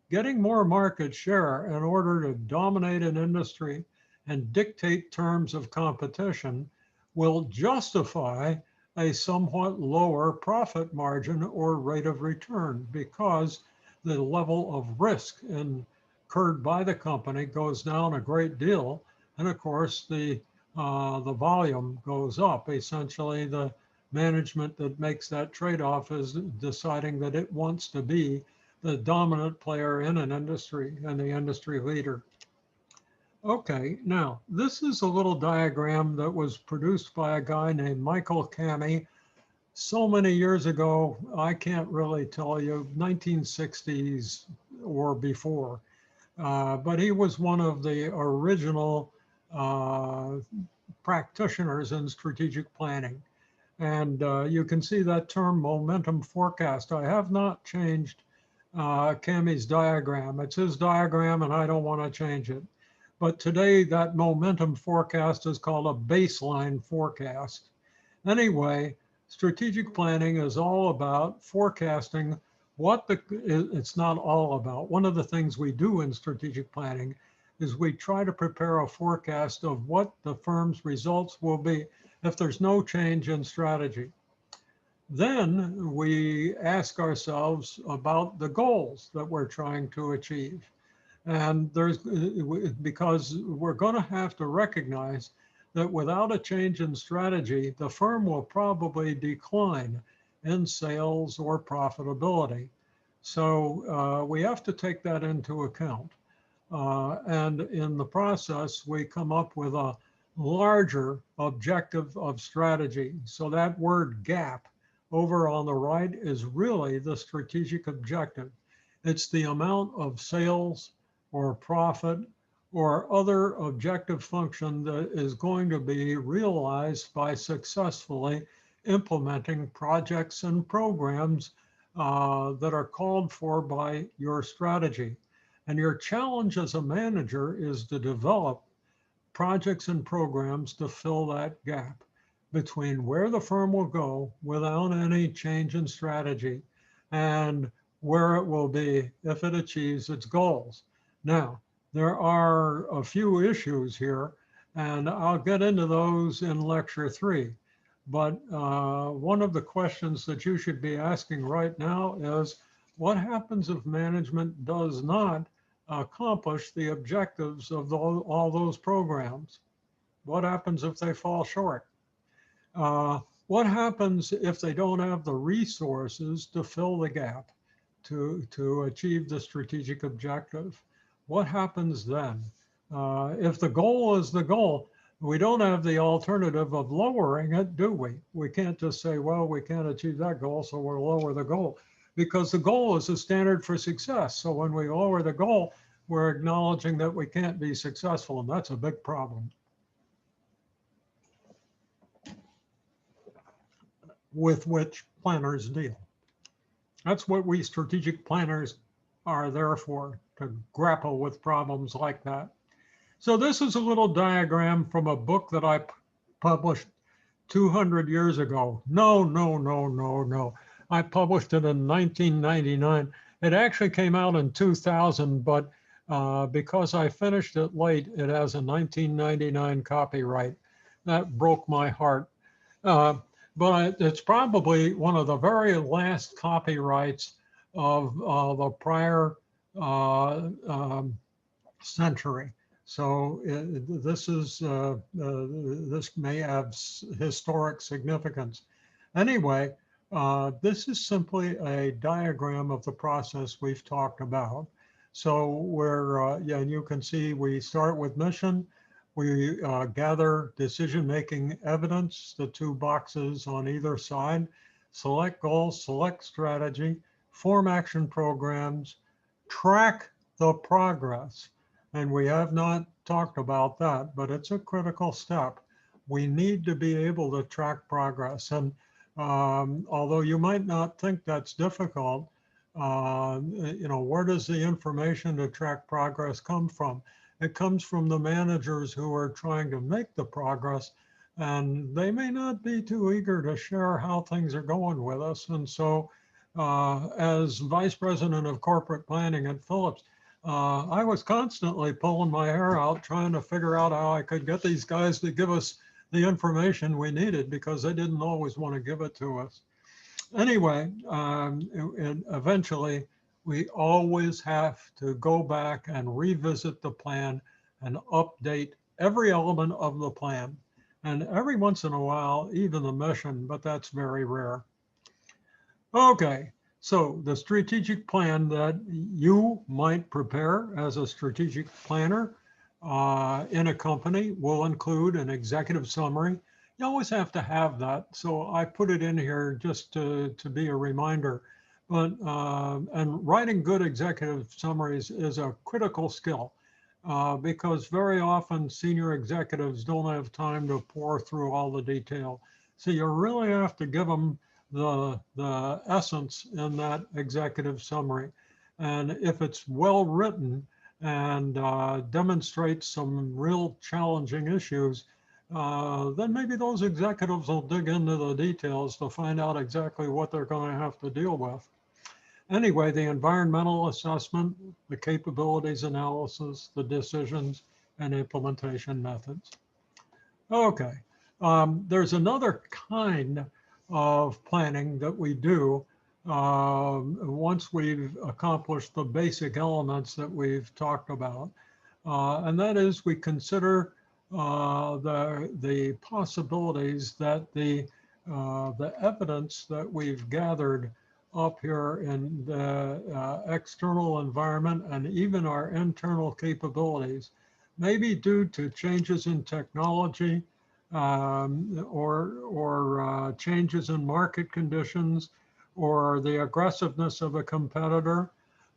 getting more market share in order to dominate an industry and dictate terms of competition will justify a somewhat lower profit margin or rate of return, because the level of risk incurred by the company goes down a great deal. And of course, the volume goes up. Essentially, the management that makes that trade-off is deciding that it wants to be the dominant player in an industry and the industry leader. Okay, now this is a little diagram that was produced by a guy named Michael Kami so many years ago. I can't really tell you, 1960s or before, but he was one of the original practitioners in strategic planning. And you can see that term momentum forecast. I have not changed Kami's diagram. It's his diagram and I don't want to change it. But today that momentum forecast is called a baseline forecast. Anyway, strategic planning is all about forecasting it's not all about. One of the things we do in strategic planning is we try to prepare a forecast of what the firm's results will be if there's no change in strategy. Then we ask ourselves about the goals that we're trying to achieve. And because we're going to have to recognize that without a change in strategy, the firm will probably decline in sales or profitability. So we have to take that into account. And in the process, we come up with a larger objective of strategy. So that word gap over on the right is really the strategic objective. It's the amount of sales or profit or other objective function that is going to be realized by successfully implementing projects and programs that are called for by your strategy. And your challenge as a manager is to develop projects and programs to fill that gap between where the firm will go without any change in strategy and where it will be if it achieves its goals. Now, there are a few issues here, and I'll get into those in lecture 3. But one of the questions that you should be asking right now is, what happens if management does not accomplish the objectives of all those programs? What happens if they fall short? What happens if they don't have the resources to fill the gap to achieve the strategic objective? What happens then? If the goal is the goal, we don't have the alternative of lowering it, do we? We can't just say, well, we can't achieve that goal, so we'll lower the goal, because the goal is a standard for success. So when we lower the goal, we're acknowledging that we can't be successful, and that's a big problem with which planners deal. That's what we strategic planners are there for, to grapple with problems like that. So this is a little diagram from a book that I published 200 years ago. No. I published it in 1999. It actually came out in 2000, but because I finished it late, it has a 1999 copyright. That broke my heart. But it's probably one of the very last copyrights of the prior century. So this may have historic significance. Anyway, this is simply a diagram of the process we've talked about. So yeah, and you can see we start with mission. We gather decision-making evidence, the two boxes on either side, select goals, select strategy, form action programs, track the progress. And we have not talked about that, but it's a critical step. We need to be able to track progress. And although you might not think that's difficult, where does the information to track progress come from? It comes from the managers who are trying to make the progress, and they may not be too eager to share how things are going with us. And so as vice president of corporate planning at Philips, I was constantly pulling my hair out trying to figure out how I could get these guys to give us the information we needed, because they didn't always want to give it to us. Anyway, and eventually we always have to go back and revisit the plan and update every element of the plan. And every once in a while, even the mission, but that's very rare. Okay, so the strategic plan that you might prepare as a strategic planner in a company will include an executive summary. You always have to have that, so I put it in here just to be a reminder. But and writing good executive summaries is a critical skill because very often senior executives don't have time to pour through all the detail. So you really have to give them the essence in that executive summary. And if it's well written and demonstrates some real challenging issues, then maybe those executives will dig into the details to find out exactly what they're going to have to deal with. Anyway, the environmental assessment, the capabilities analysis, the decisions, and implementation methods. Okay, there's another kind of planning that we do once we've accomplished the basic elements that we've talked about. And that is we consider the possibilities that the evidence that we've gathered up here in the external environment and even our internal capabilities may be due to changes in technology, or changes in market conditions, or the aggressiveness of a competitor,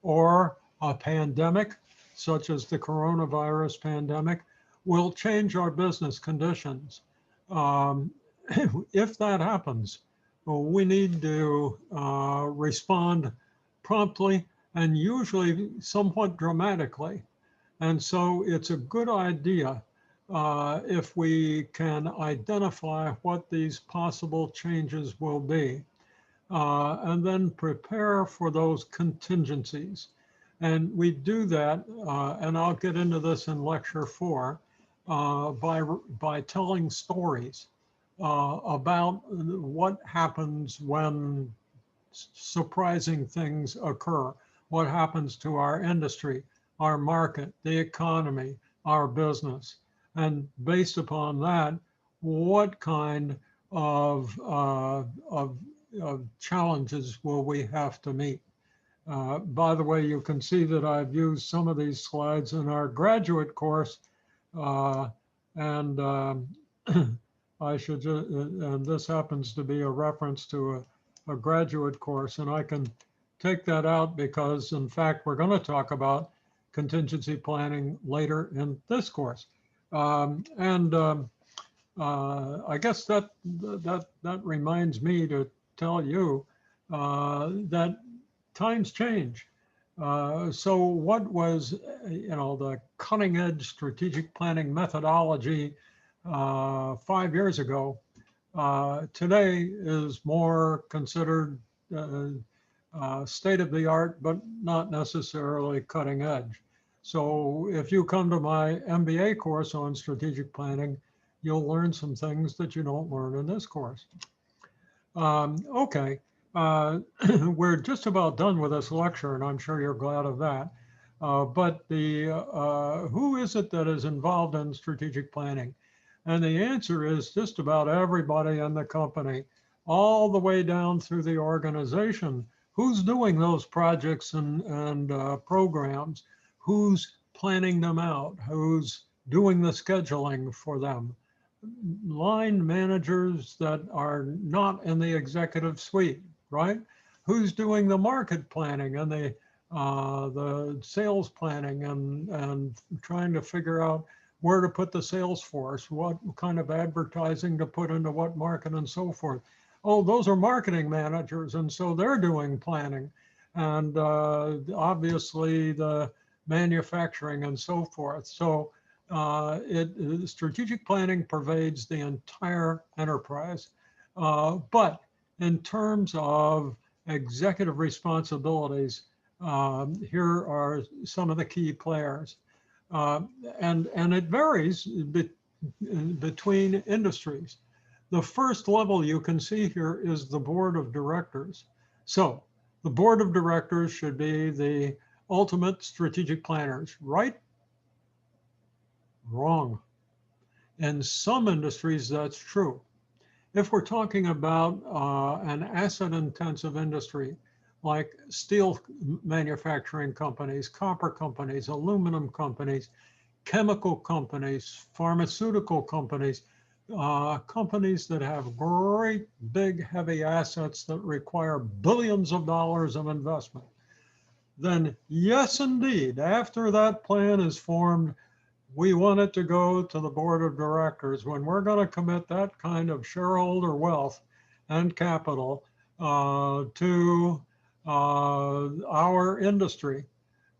or a pandemic, such as the coronavirus pandemic, will change our business conditions. If that happens, we need to respond promptly and usually somewhat dramatically. And so it's a good idea if we can identify what these possible changes will be, and then prepare for those contingencies. And we do that, and I'll get into this in lecture 4, by telling stories about what happens when surprising things occur, what happens to our industry, our market, the economy, our business. And based upon that, what kind of challenges will we have to meet? By the way, you can see that I've used some of these slides in our graduate course, and I should just, and this happens to be a reference to a graduate course, and I can take that out because, in fact, we're going to talk about contingency planning later in this course. I guess that reminds me to tell you that times change. So what was, the cutting edge strategic planning methodology 5 years ago, today is more considered state of the art, but not necessarily cutting edge. So if you come to my MBA course on strategic planning, you'll learn some things that you don't learn in this course. Okay, we're just about done with this lecture, and I'm sure you're glad of that. But who is it that is involved in strategic planning? And the answer is just about everybody in the company, all the way down through the organization. Who's doing those projects and programs? Who's planning them out? Who's doing the scheduling for them? Line managers that are not in the executive suite, right? Who's doing the market planning and the sales planning and trying to figure out where to put the sales force, what kind of advertising to put into what market and so forth. Oh, those are marketing managers, and so they're doing planning, and obviously the manufacturing and so forth. So strategic planning pervades the entire enterprise. But in terms of executive responsibilities, here are some of the key players. And it varies between industries. The first level you can see here is the board of directors. So the board of directors should be the ultimate strategic planners, right? Wrong. In some industries, that's true. If we're talking about an asset-intensive industry, like steel manufacturing companies, copper companies, aluminum companies, chemical companies, pharmaceutical companies, companies that have great big heavy assets that require billions of dollars of investment, then yes, indeed, after that plan is formed, we want it to go to the board of directors when we're going to commit that kind of shareholder wealth and capital to our industry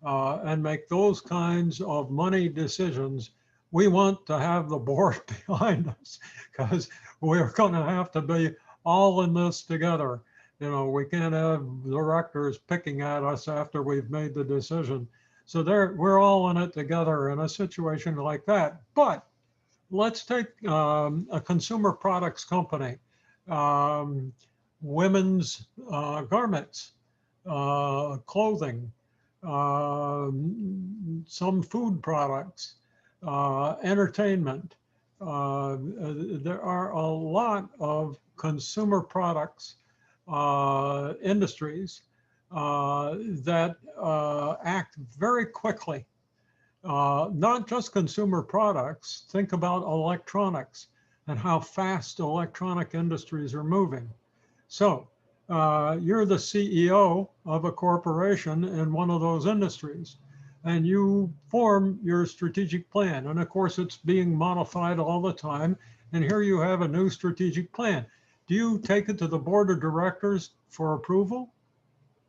and make those kinds of money decisions. We want to have the board behind us because we're going to have to be all in this together. You know, we can't have directors picking at us after we've made the decision. So we're all in it together in a situation like that. But let's take a consumer products company, women's garments, clothing, some food products, entertainment. There are a lot of consumer products industries that act very quickly. Not just consumer products, think about electronics and how fast electronic industries are moving. So you're the CEO of a corporation in one of those industries, and you form your strategic plan. And of course, it's being modified all the time. And here you have a new strategic plan. Do you take it to the board of directors for approval?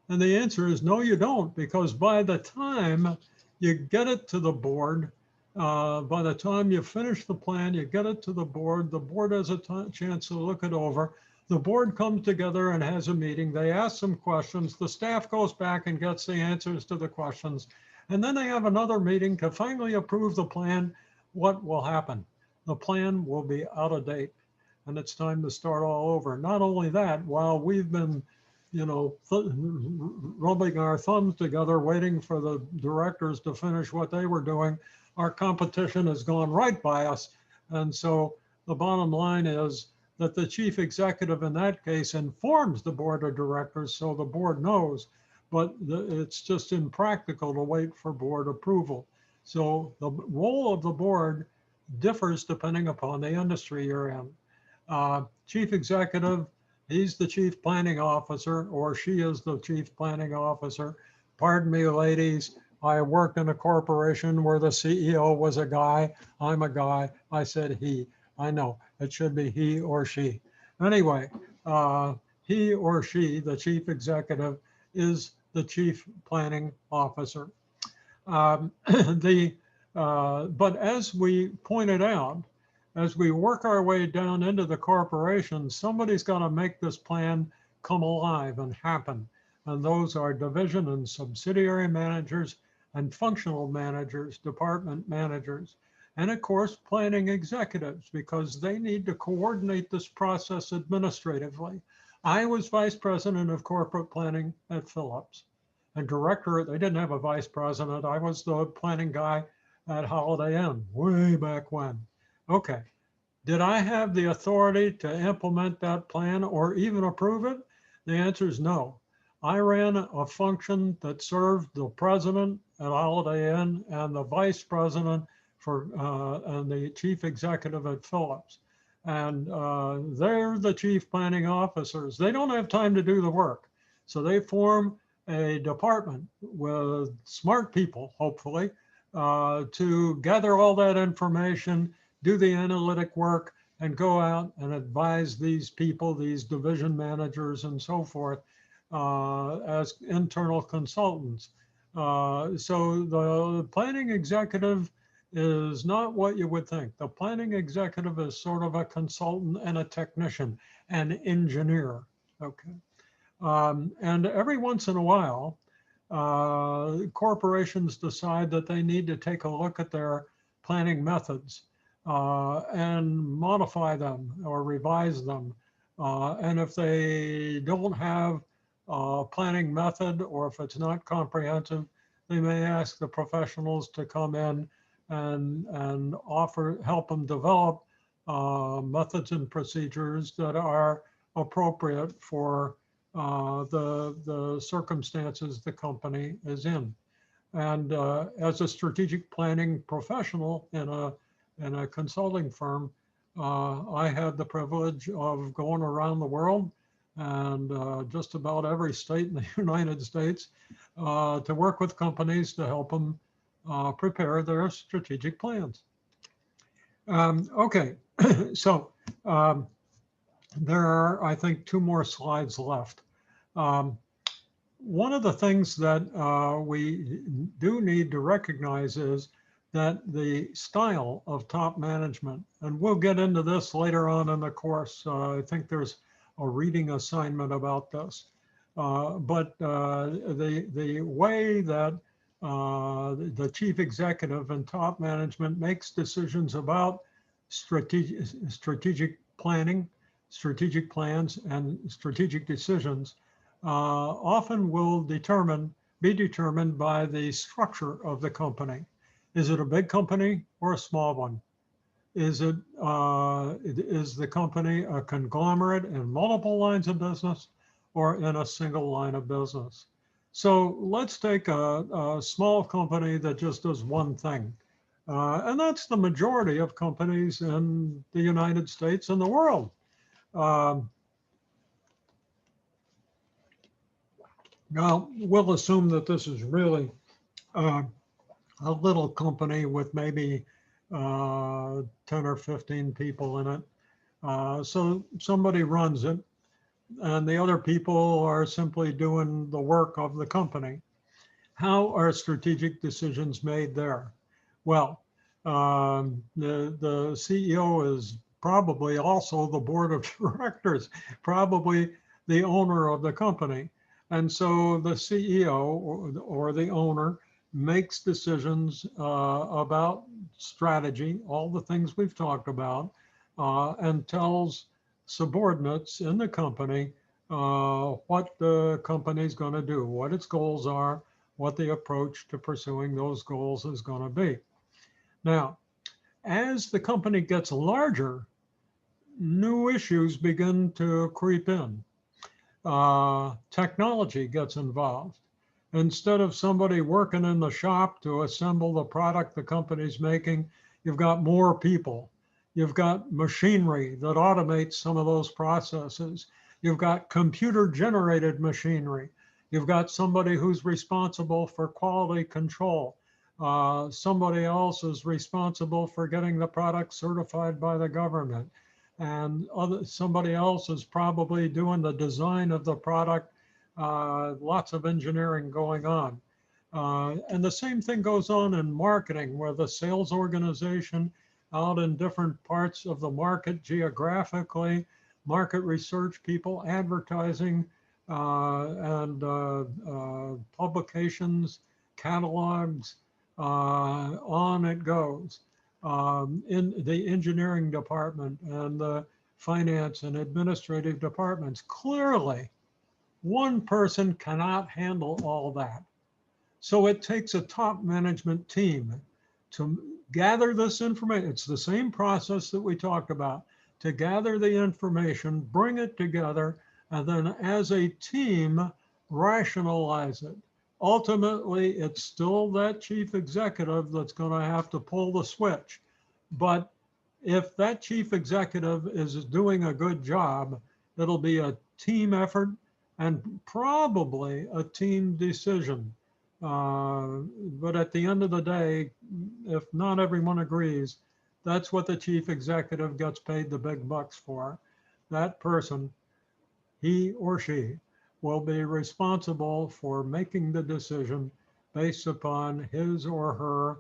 And the answer is no, you don't, because by the time you get it to the board, by the time you finish the plan, you get it to the board has a chance to look it over. The board comes together and has a meeting. They ask some questions. The staff goes back and gets the answers to the questions. And then they have another meeting to finally approve the plan. What will happen? The plan will be out of date and it's time to start all over. Not only that, while we've been, you know, rubbing our thumbs together, waiting for the directors to finish what they were doing, our competition has gone right by us. And so the bottom line is that the chief executive in that case informs the board of directors so the board knows, but it's just impractical to wait for board approval. So the role of the board differs depending upon the industry you're in. Chief executive, he's the chief planning officer, or she is the chief planning officer. Pardon me, ladies, I worked in a corporation where the CEO was a guy. I'm a guy. I said he. I know, it should be he or she. Anyway, he or she, the chief executive, is the chief planning officer. But as we pointed out, as we work our way down into the corporation, somebody's got to make this plan come alive and happen. And those are division and subsidiary managers and functional managers, department managers, and of course, planning executives, because they need to coordinate this process administratively. I was vice president of corporate planning at Philips, and director. They didn't have a vice president. I was the planning guy at Holiday Inn way back when. Okay. Did I have the authority to implement that plan or even approve it? The answer is no. I ran a function that served the president at Holiday Inn and the vice president and the chief executive at Phillips. And they're the chief planning officers. They don't have time to do the work. So they form a department with smart people, hopefully, to gather all that information, do the analytic work, and go out and advise these people, these division managers and so forth, as internal consultants. So the planning executive is not what you would think. The planning executive is sort of a consultant and a technician, an engineer, okay? And every once in a while, corporations decide that they need to take a look at their planning methods and modify them or revise them. And if they don't have a planning method, or if it's not comprehensive, they may ask the professionals to come in and help them develop methods and procedures that are appropriate for the circumstances the company is in. And as a strategic planning professional in a consulting firm, I had the privilege of going around the world and just about every state in the United States to work with companies to help them prepare their strategic plans. Okay, so there are, I think, 2 more slides left. One of the things that we do need to recognize is that the style of top management, and we'll get into this later on in the course. I think there's a reading assignment about this. But the way that the chief executive and top management makes decisions about strategic planning, strategic plans, and strategic decisions often will be determined by the structure of the company. Is it a big company or a small one? Is the company a conglomerate in multiple lines of business or in a single line of business? So let's take a small company that just does one thing. And that's the majority of companies in the United States and the world. Now, we'll assume that this is really a little company with maybe 10 or 15 people in it. So somebody runs it, and the other people are simply doing the work of the company. How are strategic decisions made there? Well, the CEO is probably also the board of directors, probably the owner of the company. And so the CEO or the owner makes decisions about strategy, all the things we've talked about, and tells subordinates in the company what the company is going to do, what its goals are, what the approach to pursuing those goals is going to be. Now, as the company gets larger, new issues begin to creep in. Technology gets involved. Instead of somebody working in the shop to assemble the product the company's making, you've got more people. You've got machinery that automates some of those processes. You've got computer-generated machinery. You've got somebody who's responsible for quality control. Somebody else is responsible for getting the product certified by the government. And somebody else is probably doing the design of the product. Lots of engineering going on. And the same thing goes on in marketing, where the sales organization out in different parts of the market geographically, market research people, advertising, and publications, catalogs, on it goes. In the engineering department and the finance and administrative departments. Clearly, one person cannot handle all that. So it takes a top management team to gather this information. It's the same process that we talked about, to gather the information, bring it together, and then as a team, rationalize it. Ultimately, it's still that chief executive that's going to have to pull the switch. But if that chief executive is doing a good job, it'll be a team effort and probably a team decision. But at the end of the day, if not everyone agrees, that's what the chief executive gets paid the big bucks for. That person, he or she, will be responsible for making the decision based upon his or her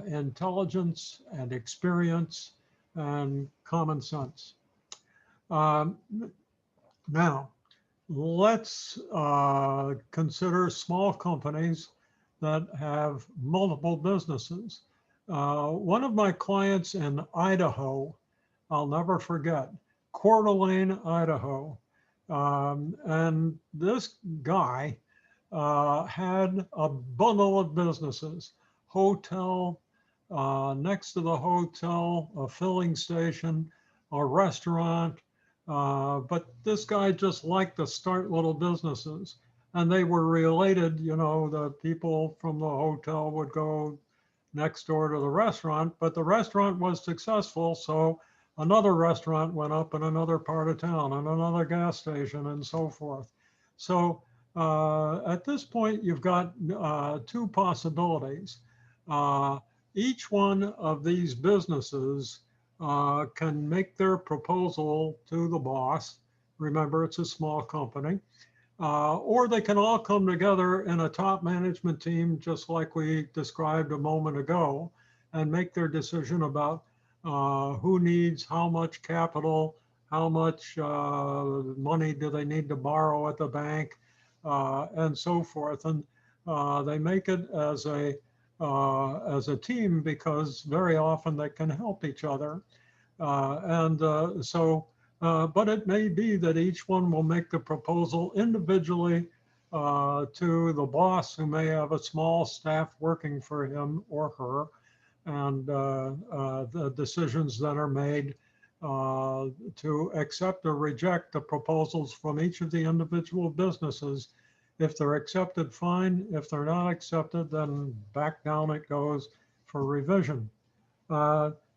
intelligence and experience and common sense. Um, Now, let's consider small companies that have multiple businesses. One of my clients in Idaho, I'll never forget, Coeur d'Alene, Idaho. And this guy had a bundle of businesses, hotel, next to the hotel, a filling station, a restaurant. But this guy just liked to start little businesses. And they were related, you know, the people from the hotel would go next door to the restaurant, but the restaurant was successful. So another restaurant went up in another part of town and another gas station and so forth. So at this point, you've got two possibilities. Each one of these businesses can make their proposal to the boss. Remember, it's a small company. Or they can all come together in a top management team, just like we described a moment ago, and make their decision about who needs how much capital, how much money do they need to borrow at the bank, and so forth. And they make it as a team because very often they can help each other. But it may be that each one will make the proposal individually to the boss, who may have a small staff working for him or her. And the decisions that are made to accept or reject the proposals from each of the individual businesses. If they're accepted, fine. If they're not accepted, then back down it goes for revision.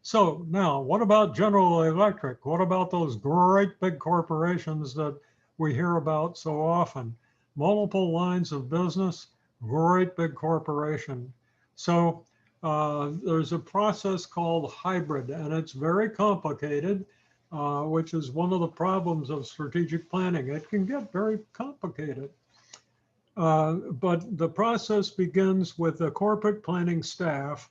So now, what about General Electric? What about those great big corporations that we hear about so often? Multiple lines of business, great big corporation. So there's a process called hybrid, and it's very complicated, which is one of the problems of strategic planning. It can get very complicated. But the process begins with the corporate planning staff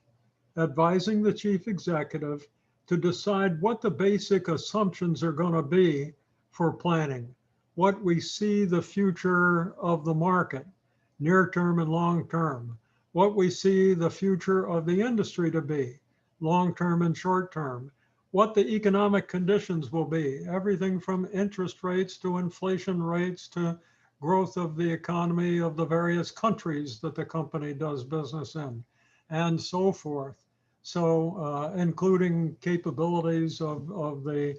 advising the chief executive to decide what the basic assumptions are going to be for planning, what we see the future of the market, near term and long term, what we see the future of the industry to be, long term and short term, what the economic conditions will be, everything from interest rates to inflation rates to growth of the economy of the various countries that the company does business in, and so forth. So, including capabilities of the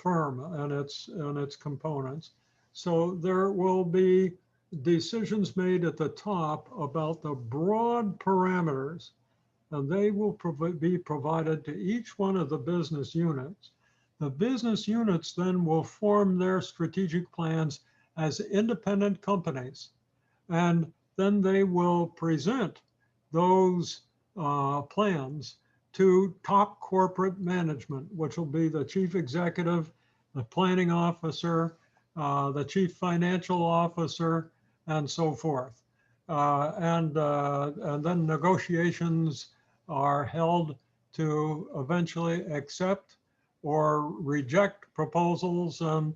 firm and its components. So there will be decisions made at the top about the broad parameters, and they will be provided to each one of the business units. The business units then will form their strategic plans as independent companies, and then they will present those plans to top corporate management, which will be the chief executive, the planning officer, the chief financial officer, and so forth. And then negotiations are held to eventually accept or reject proposals. And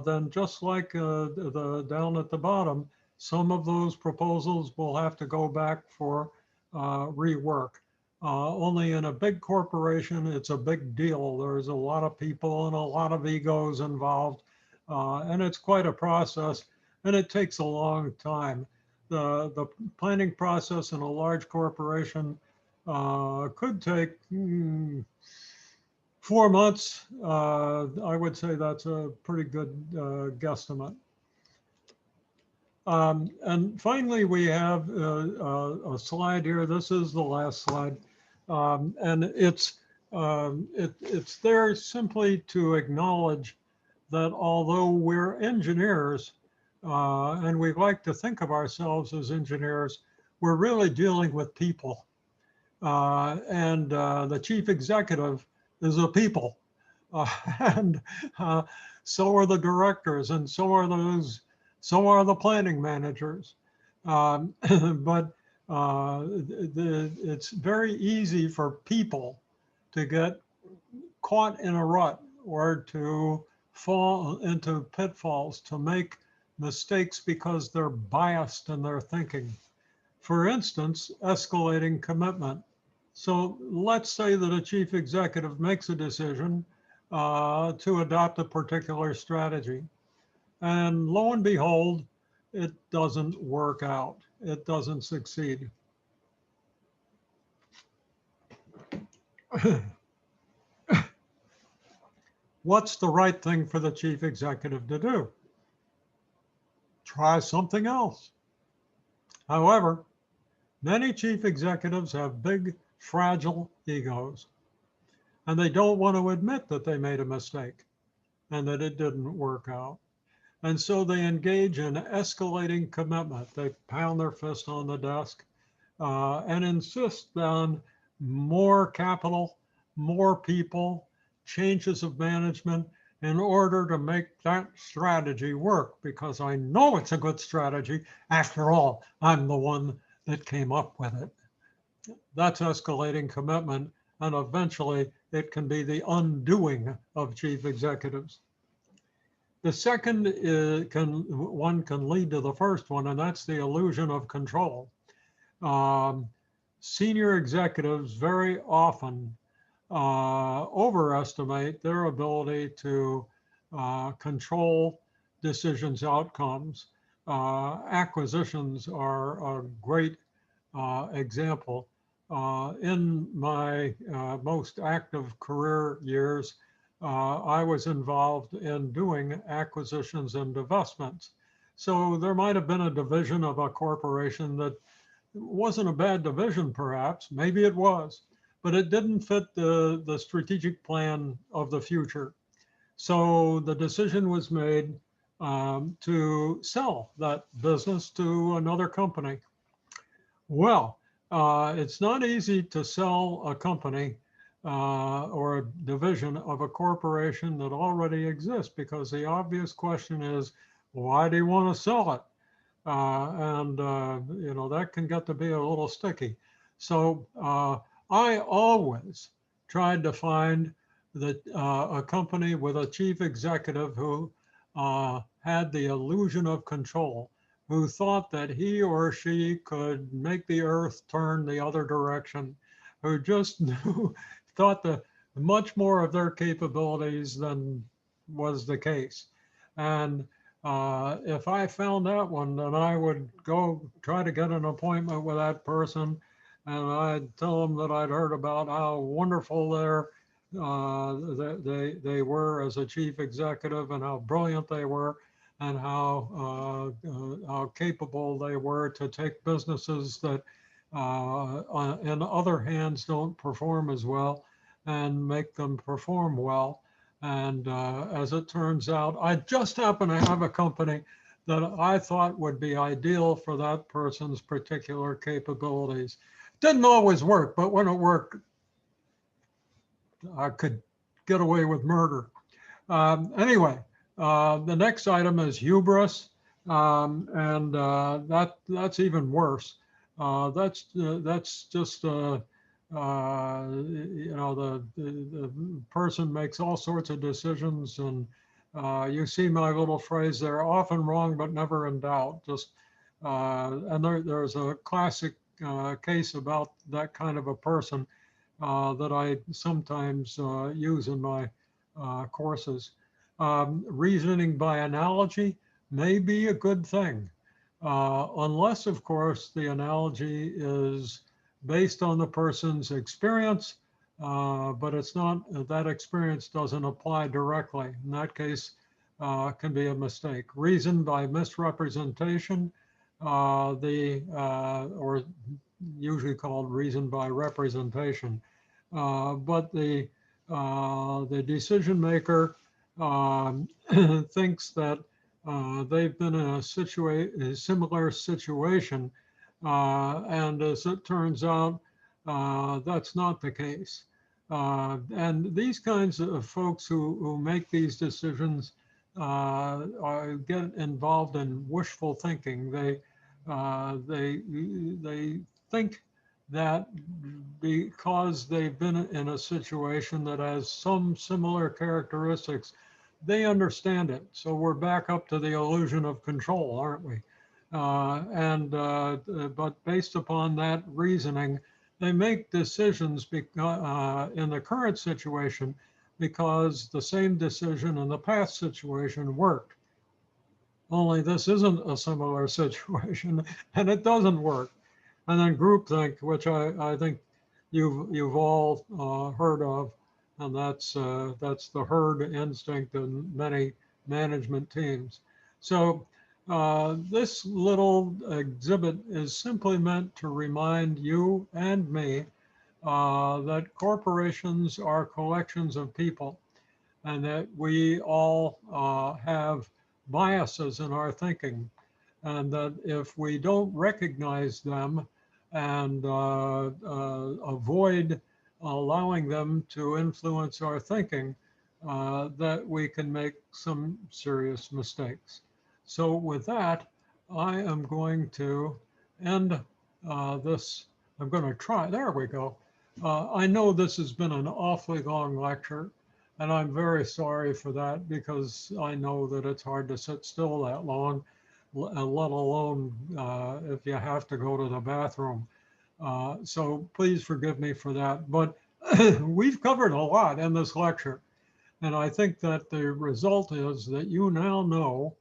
then just like down at the bottom, some of those proposals will have to go back for rework. Only in a big corporation, it's a big deal. There's a lot of people and a lot of egos involved, and it's quite a process, and it takes a long time. the planning process in a large corporation could take 4 months. I would say that's a pretty good guesstimate. And finally, we have a slide here. This is the last slide. And it's there simply to acknowledge that although we're engineers, and we like to think of ourselves as engineers, we're really dealing with people. And the chief executive is a people. And so are the directors, and so are the planning managers. But it's very easy for people to get caught in a rut or to fall into pitfalls, to make mistakes because they're biased in their thinking. For instance, escalating commitment. So let's say that a chief executive makes a decision to adopt a particular strategy. And lo and behold, it doesn't work out. It doesn't succeed. What's the right thing for the chief executive to do? Try something else. However, many chief executives have big, fragile egos, and they don't want to admit that they made a mistake and that it didn't work out. And so they engage in escalating commitment. They pound their fist on the desk and insist on more capital, more people, changes of management in order to make that strategy work, because I know it's a good strategy. After all, I'm the one that came up with it. That's escalating commitment, and eventually it can be the undoing of chief executives. The second one can lead to the first one, and that's the illusion of control. Senior executives very often overestimate their ability to control decisions outcomes. Acquisitions are a great example. In my most active career years, I was involved in doing acquisitions and divestments. So there might have been a division of a corporation that wasn't a bad division, perhaps, maybe it was, but it didn't fit the strategic plan of the future. So the decision was made to sell that business to another company. Well, it's not easy to sell a company or a division of a corporation that already exists, because the obvious question is, why do you want to sell it? And that can get to be a little sticky. So I always tried to find a company with a chief executive who had the illusion of control, who thought that he or she could make the earth turn the other direction, who just thought that much more of their capabilities than was the case. And if I found that one, then I would go try to get an appointment with that person, and I'd tell them that I'd heard about how wonderful they were as a chief executive, and how brilliant they were, and how capable they were to take businesses that in other hands don't perform as well and make them perform well. And as it turns out, I just happen to have a company that I thought would be ideal for that person's particular capabilities. Didn't always work, but when it worked, I could get away with murder. Anyway, the next item is hubris, and that's even worse. That's just the person makes all sorts of decisions, and you see my little phrase there: often wrong but never in doubt. Just and there's a classic case about that kind of a person that I sometimes use in my courses. Reasoning by analogy may be a good thing. unless, of course, the analogy is based on the person's experience, but it's not, that experience doesn't apply directly. In that case, can be a mistake. Reason by misrepresentation, or usually called reason by representation. But the decision maker thinks that they've been in a similar situation, and as it turns out, that's not the case. And these kinds of folks who make these decisions get involved in wishful thinking. They think that because they've been in a situation that has some similar characteristics, they understand it. So we're back up to the illusion of control, aren't we? But based upon that reasoning, they make decisions in the current situation because the same decision in the past situation worked. Only this isn't a similar situation, and it doesn't work. And then groupthink, which I think you've all heard of, and that's the herd instinct in many management teams. So this little exhibit is simply meant to remind you and me that corporations are collections of people, and that we all have biases in our thinking, and that if we don't recognize them and avoid allowing them to influence our thinking, that we can make some serious mistakes. So with that, I am going to end this. I'm going to try, there we go. I know this has been an awfully long lecture, and I'm very sorry for that, because I know that it's hard to sit still that long, let alone if you have to go to the bathroom. So please forgive me for that. But we've covered a lot in this lecture. And I think that the result is that you now know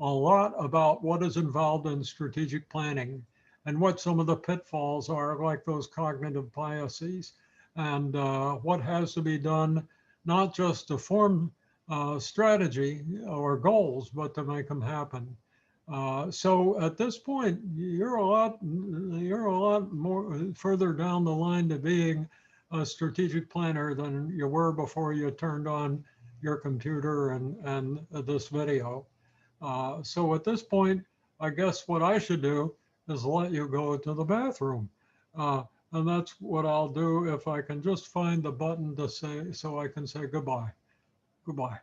a lot about what is involved in strategic planning and what some of the pitfalls are, like those cognitive biases, and what has to be done, not just to form strategy or goals, but to make them happen. So at this point, you're a lot more further down the line to being a strategic planner than you were before you turned on your computer and this video. So at this point, I guess what I should do is let you go to the bathroom. And that's what I'll do if I can just find the button to say, so I can say goodbye. Goodbye.